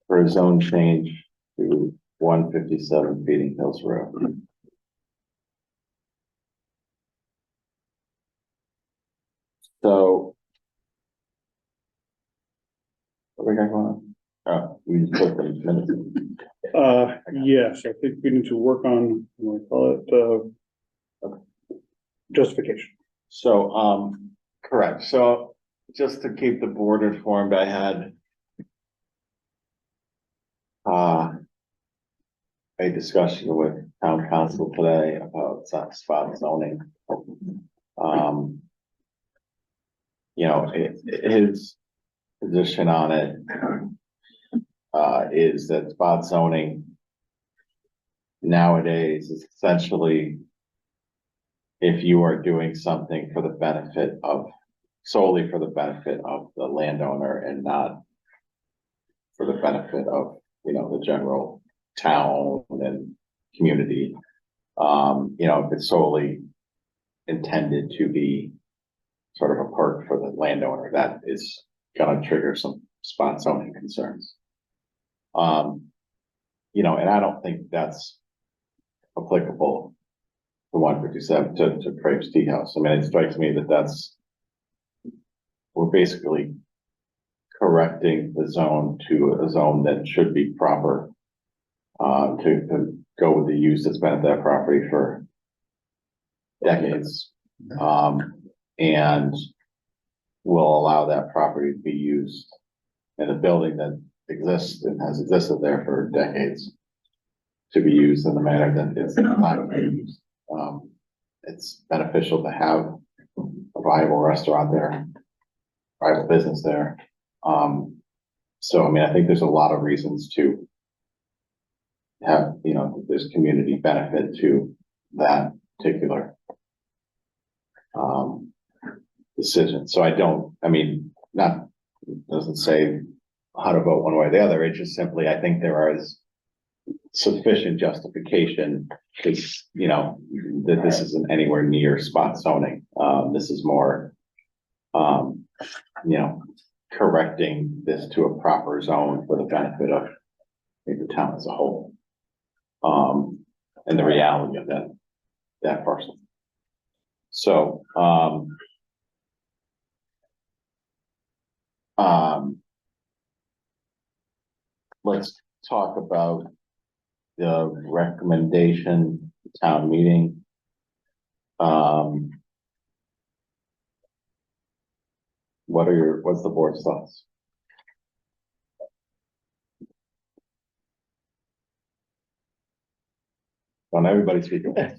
for a zone change to 157 Feeding Hills Road. So. What we got going on? Oh, we just put them minutes. Yes, I think we need to work on, what do we call it, justification. So, correct. So just to keep the board informed, I had a discussion with town council today about spot zoning. You know, his position on it is that spot zoning nowadays is essentially if you are doing something for the benefit of, solely for the benefit of the landowner and not for the benefit of, you know, the general town and community. You know, if it's solely intended to be sort of a perk for the landowner, that is gonna trigger some spot zoning concerns. You know, and I don't think that's applicable to 157 to Craig's Tea House. I mean, it strikes me that we're basically correcting the zone to a zone that should be proper to go with the use that's been at that property for decades. And will allow that property to be used in a building that exists and has existed there for decades to be used in the manner that it's not being used. It's beneficial to have a viable restaurant there, viable business there. So, I mean, I think there's a lot of reasons to have, you know, there's community benefit to that particular decision. So I mean, doesn't say how to vote one way or the other. It's just simply, I think there is sufficient justification because, you know, that this isn't anywhere near spot zoning. This is more, you know, correcting this to a proper zone for the benefit of the town as a whole. And the reality of that parcel. So, let's talk about the recommendation town meeting. What's the board's thoughts? On everybody speaking. I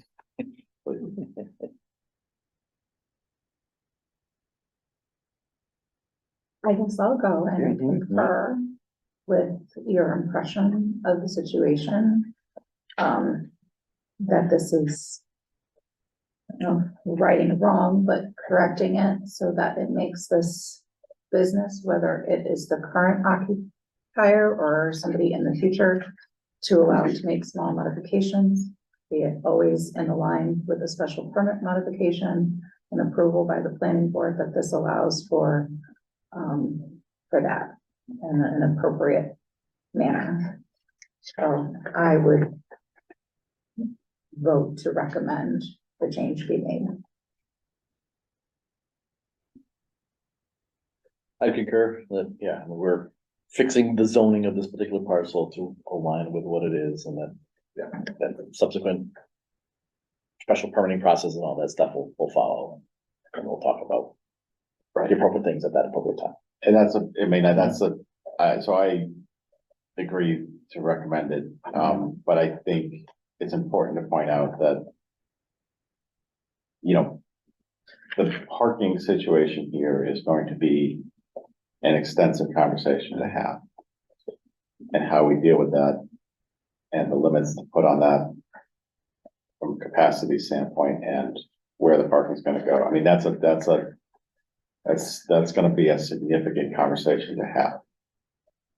guess I'll go and concur with your impression of the situation. That this is, you know, righting wrong, but correcting it so that it makes this business, whether it is the current occupier or somebody in the future, to allow it to make small modifications, be it always in line with a special permit modification and approval by the planning board, that this allows for that in an appropriate manner. So I would vote to recommend the change be made. I concur that, yeah, we're fixing the zoning of this particular parcel to align with what it is, and then, then subsequent special permitting process and all that stuff will follow, and we'll talk about the appropriate things at that appropriate time. And so I agree to recommend it, but I think it's important to point out that, you know, the parking situation here is going to be an extensive conversation to have. And how we deal with that and the limits to put on that from a capacity standpoint and where the parking is gonna go. I mean, that's gonna be a significant conversation to have.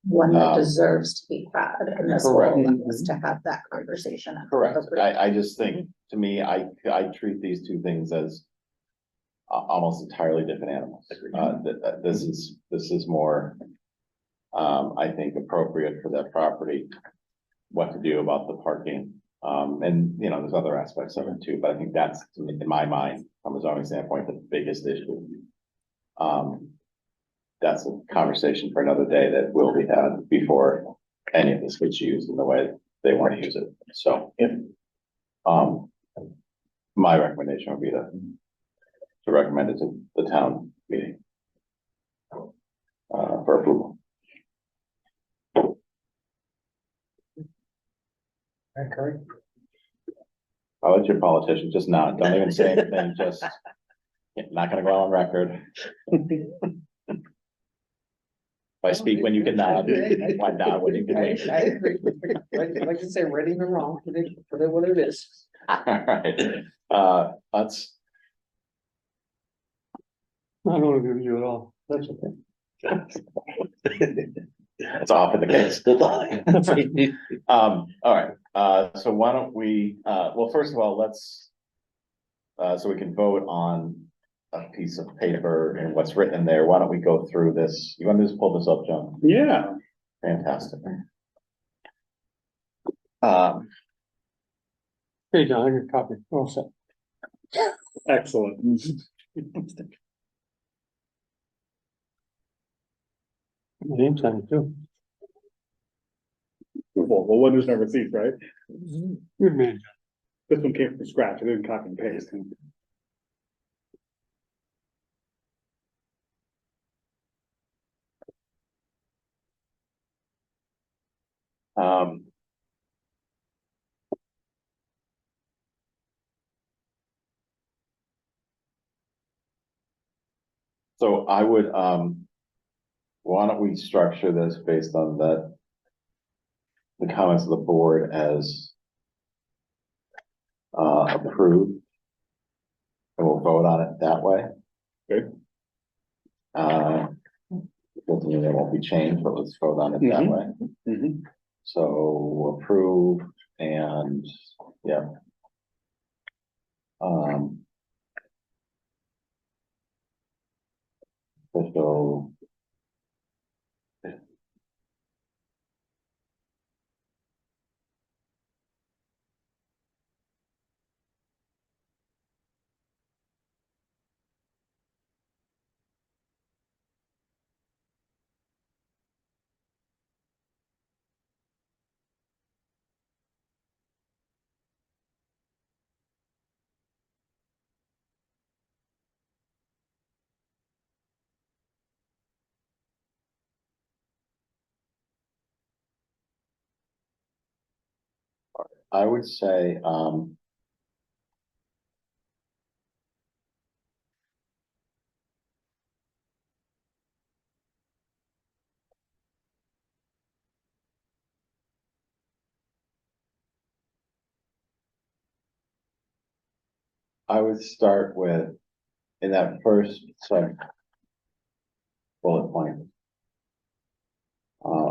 One that deserves to be had, and this will Correct. allow us to have that conversation. Correct. I just think, to me, I treat these two things as almost entirely different animals. This is more, I think, appropriate for that property, what to do about the parking. And, you know, there's other aspects of it too, but I think that's, in my mind, from a zoning standpoint, the biggest issue. That's a conversation for another day that will be had before any of this gets used in the way they want to use it. So, my recommendation would be to recommend it to the town meeting for approval. I'll let your politician just nod. Don't even say anything, just not gonna go on record. If I speak when you can nod, why nod when you can wait? I agree. Like you say, ready or wrong, for what it is. Alright, let's, I don't agree with you at all. That's okay. it's off in the case. Alright, so why don't we, well, first of all, let's, so we can vote on a piece of paper and what's written in there. Why don't we go through this? You want to just pull this up, John? Yeah. Fantastic. Hey, John, I got a copy. We're all set. Excellent. My name's on it too. Well, wonders never cease, right? Good man. This one came from scratch. I didn't copy and paste. Um, so I would, why don't we structure this based on the comments of the board as approved, and we'll vote on it that way. Good. Doesn't mean it won't be changed, but let's vote on it that way. Mhm. So approve and, yeah. Official. I would say, I would start with, in that first sub bullet point.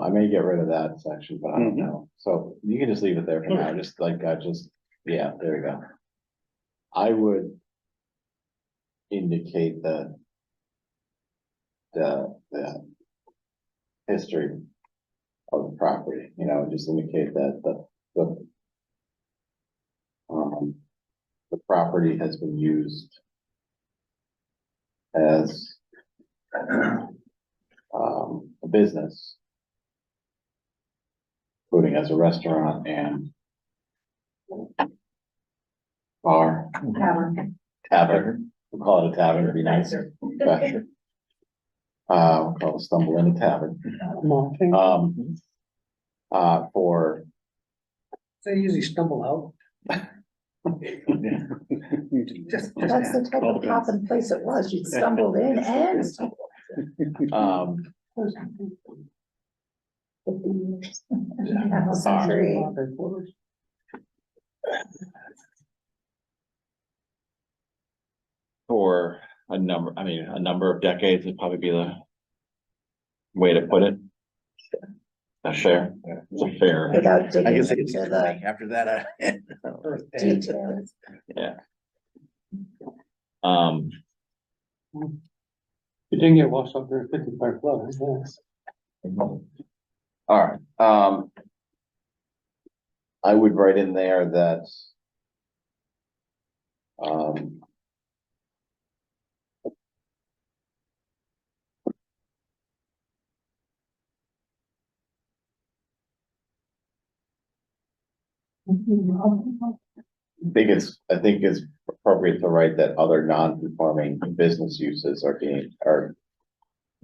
I may get rid of that section, but I don't know. So you can just leave it there for now, just like, yeah, there we go. I would indicate that the history of the property, you know, just indicate that the property has been used as a business including as a restaurant and bar, tavern, we'll call it a tavern, it'd be nice. Yeah, sure. We'll call it Stumble in a Tavern. For, They usually stumble out. That's the type of poppin' place it was, you stumbled in and stumbled. Half a century. for a number of decades would probably be the way to put it. A fair, it's a fair, Without I digging guess into it's the after that, details. yeah. You didn't get washed up there, 55 flood, yes. All right, I would write in there that. I think it's appropriate to write that other non-conforming business uses are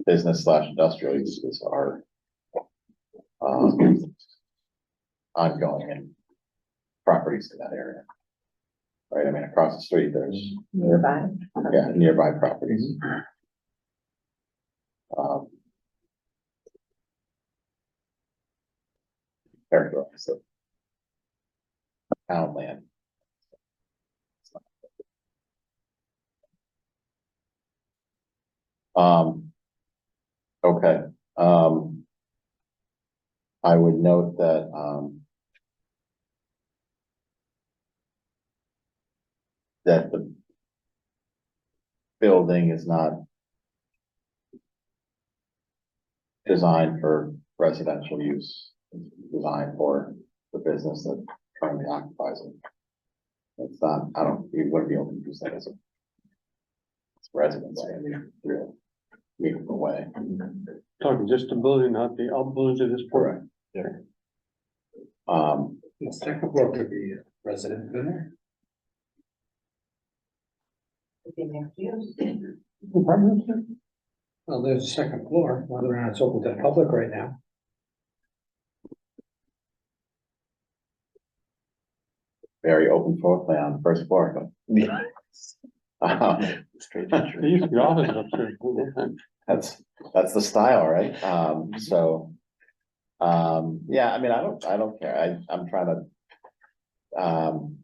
business/industrial uses are ongoing in properties in that area. Right, I mean, across the street, there's, Nearby. yeah, nearby properties. Characterize it. Town land. Okay, I would note that, that the building is not designed for residential use, it's designed for the business that currently occupies it. It's not, you wouldn't be able to use that as a residence in a real meaningful way. Talking just the building, not the outbuildings of this port. Correct. The second floor could be resident in there. Well, there's a second floor, whether or not it's open to the public right now. Very open floor plan on the first floor. Straight There used to be offices upstairs. That's the style, right? Yeah, I mean, I don't care. I'm trying to,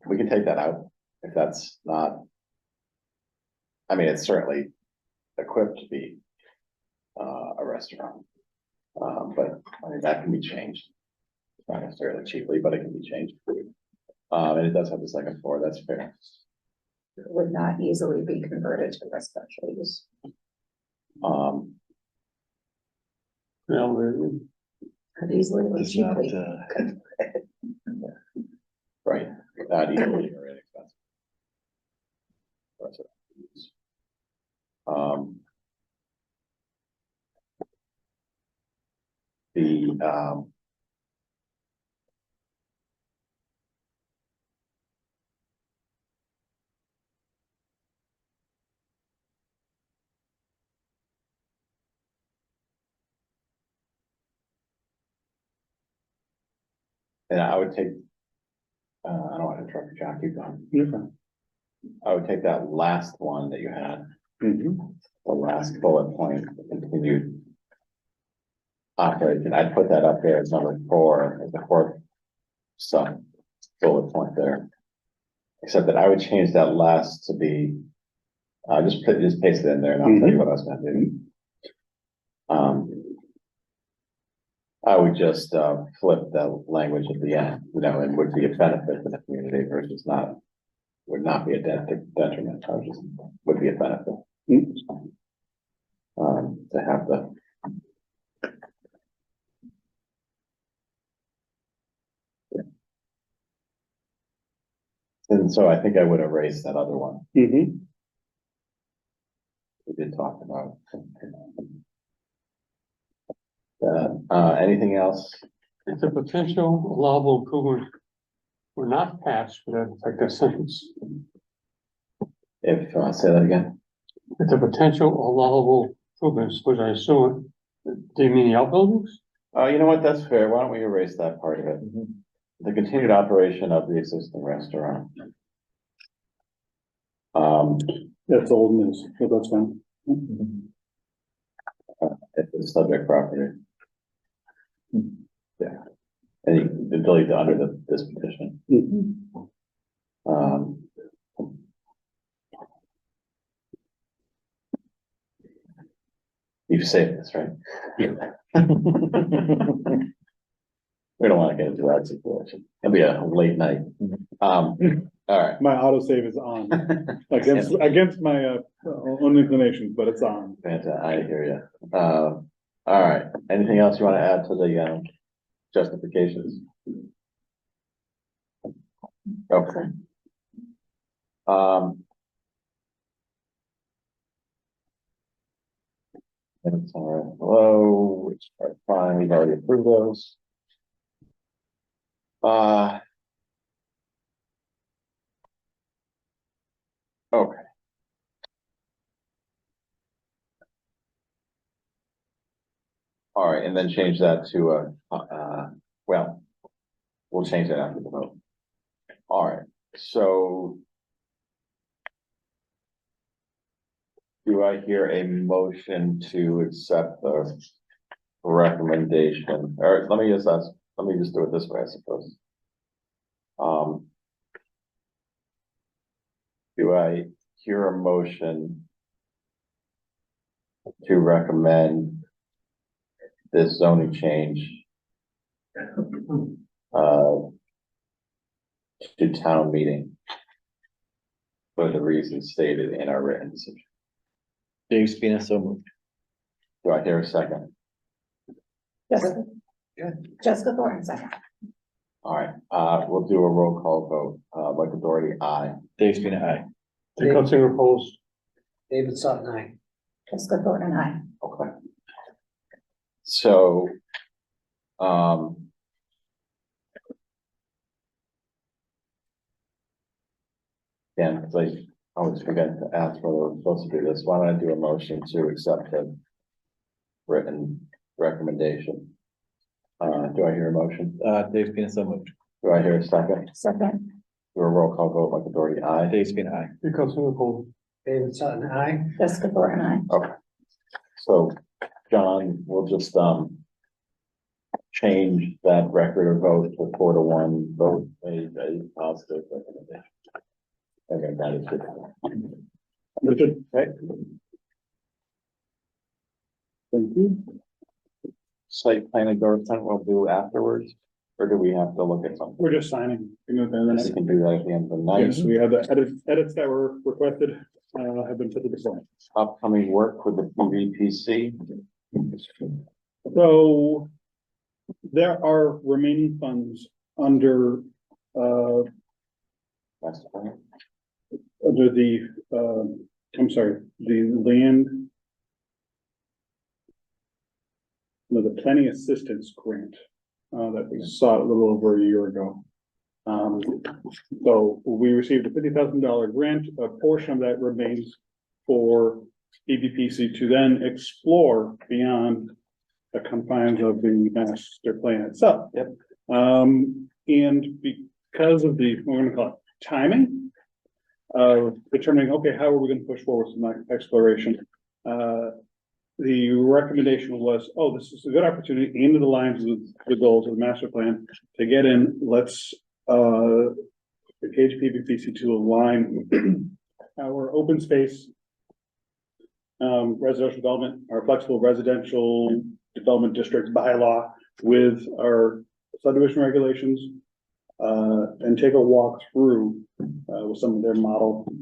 we can take that out if that's not. I mean, it's certainly equipped to be, a restaurant. But I mean, that can be changed. Not necessarily cheaply, but it can be changed. And it does have the second floor, that's fair. It would not easily be converted to residential use. Could easily or It's not, cheaply. Right, not easily or inexpensive. Residential use. And I would take, I don't want to interrupt you, John, keep going. I would take that last one that you had, the last bullet point, continued operation, I'd put that up there as number 4, as the fourth sub bullet point there. Except that I would change that last to be, just paste it in there and I'll tell you what I was gonna do. I would just flip the language at the end, and would be a benefit to the community versus not, would not be a detriment, I just would be a benefit. To have the. And so I think I would erase that other one. We did talk about. Anything else If the potential allowable improvement were not passed, would that affect that sentence? If, say that again. If the potential allowable improvements, which I assume, do you mean the outbuildings? You know what, that's fair, why don't we erase that part of it? The continued operation of the existing restaurant. That's old news, but that's fine. If the subject property. Yeah. And you can delete the under this petition. You've saved this, right? Yeah. We don't wanna get into that situation. It'll be a late night. All right. My autosave is on, against my, own inclinations, but it's on. Fantastic, I hear you. All right, anything else you wanna add to the, justifications? Okay. It's all right, hello, which are fine, we've already approved those. Okay. All right, and then change that to, well, we'll change that after the vote. All right, so. Do I hear a motion to accept the recommendation? All right, let me just do it this way, I suppose. Do I hear a motion to recommend this zoning change to town meeting for the reasons stated in our written decision? Dave Spina, so moved. Do I hear a second? Jessica. Jessica Thornton, second. All right, we'll do a roll call vote. Michael Doherty, aye. Dave Spina, aye. Dick Utzinger opposed. David Sutton, aye. Jessica Thornton, aye. Okay. So, yeah, because I always forget to ask whether we're supposed to do this. Why don't I do a motion to accept the written recommendation? Do I hear a motion? Dave Spina, so moved. Do I hear a second? Second. Do a roll call vote, Michael Doherty, aye. Dave Spina, aye. Dick Utzinger opposed. David Sutton, aye. Jessica Thornton, aye. Okay. So, John, we'll just, change that record of vote to 4-1 vote, a positive recommendation. Okay, that is good. Richard? Okay. Thank you. Site plan endorsement we'll do afterwards, or do we have to look at something? We're just signing. You know, the We next- can do that at the end of the night. Yes, we have the edits that were requested, have been put to the side. Upcoming work with the PVPC. So there are remaining funds under, Master plan. under the, I'm sorry, the land. No, the planning assistance grant, that we sought a little over a year ago. So we received a $50,000 grant, a portion of that remains for EVPC to then explore beyond the confines of the master plan itself. Yep. And because of the, we're gonna call it timing of determining, okay, how are we gonna push forward some exploration? The recommendation was, oh, this is a good opportunity into the lines of the goals of the master plan to get in, let's, engage PVPC to align our open space residential development, our flexible residential development district bylaw with our subdivision regulations, and take a walk through, with some of their model,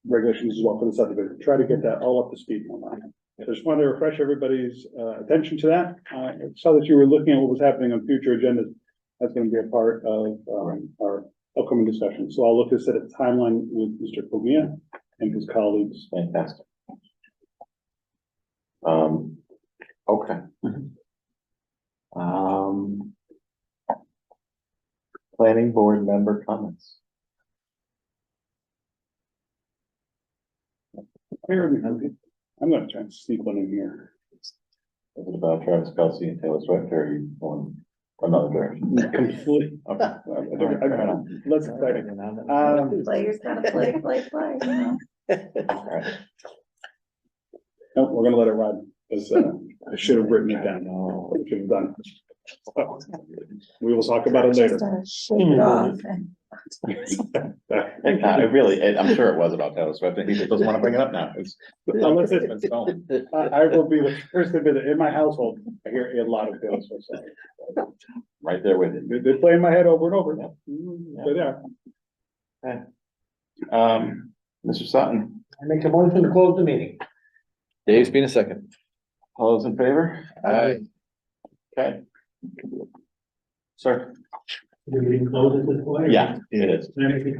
regulations as well for the subdivision. Try to get that all up to speed online. I just wanted to refresh everybody's, attention to that. I saw that you were looking at what was happening on future agendas. That's gonna be a part of, our upcoming discussion. So I'll look to set a timeline with Mr. Covina and his colleagues. Fantastic. Okay. planning board member comments. I'm gonna try and sneak one in here. Is it about Travis Kelce and Taylor Swift, or are you going another direction? Completely. Okay. Let's exciting. Players gotta play. Alright. No, we're gonna let it ride, because, I should have written it down. I should have done. We will talk about it later. Shake it off and. I'm sure it was about Taylor Swift, and he just doesn't wanna bring it up now. Unless it's, been stolen. I will be the first to admit that in my household, I hear a lot of Taylor Swift songs. Right there with you. They play in my head over and over. They're there. Mr. Sutton, I make a motion to close the meeting. Dave's been a second. all those in favor? Aye. Okay. Sir? The meeting closes this way? Yeah, it is. Then if you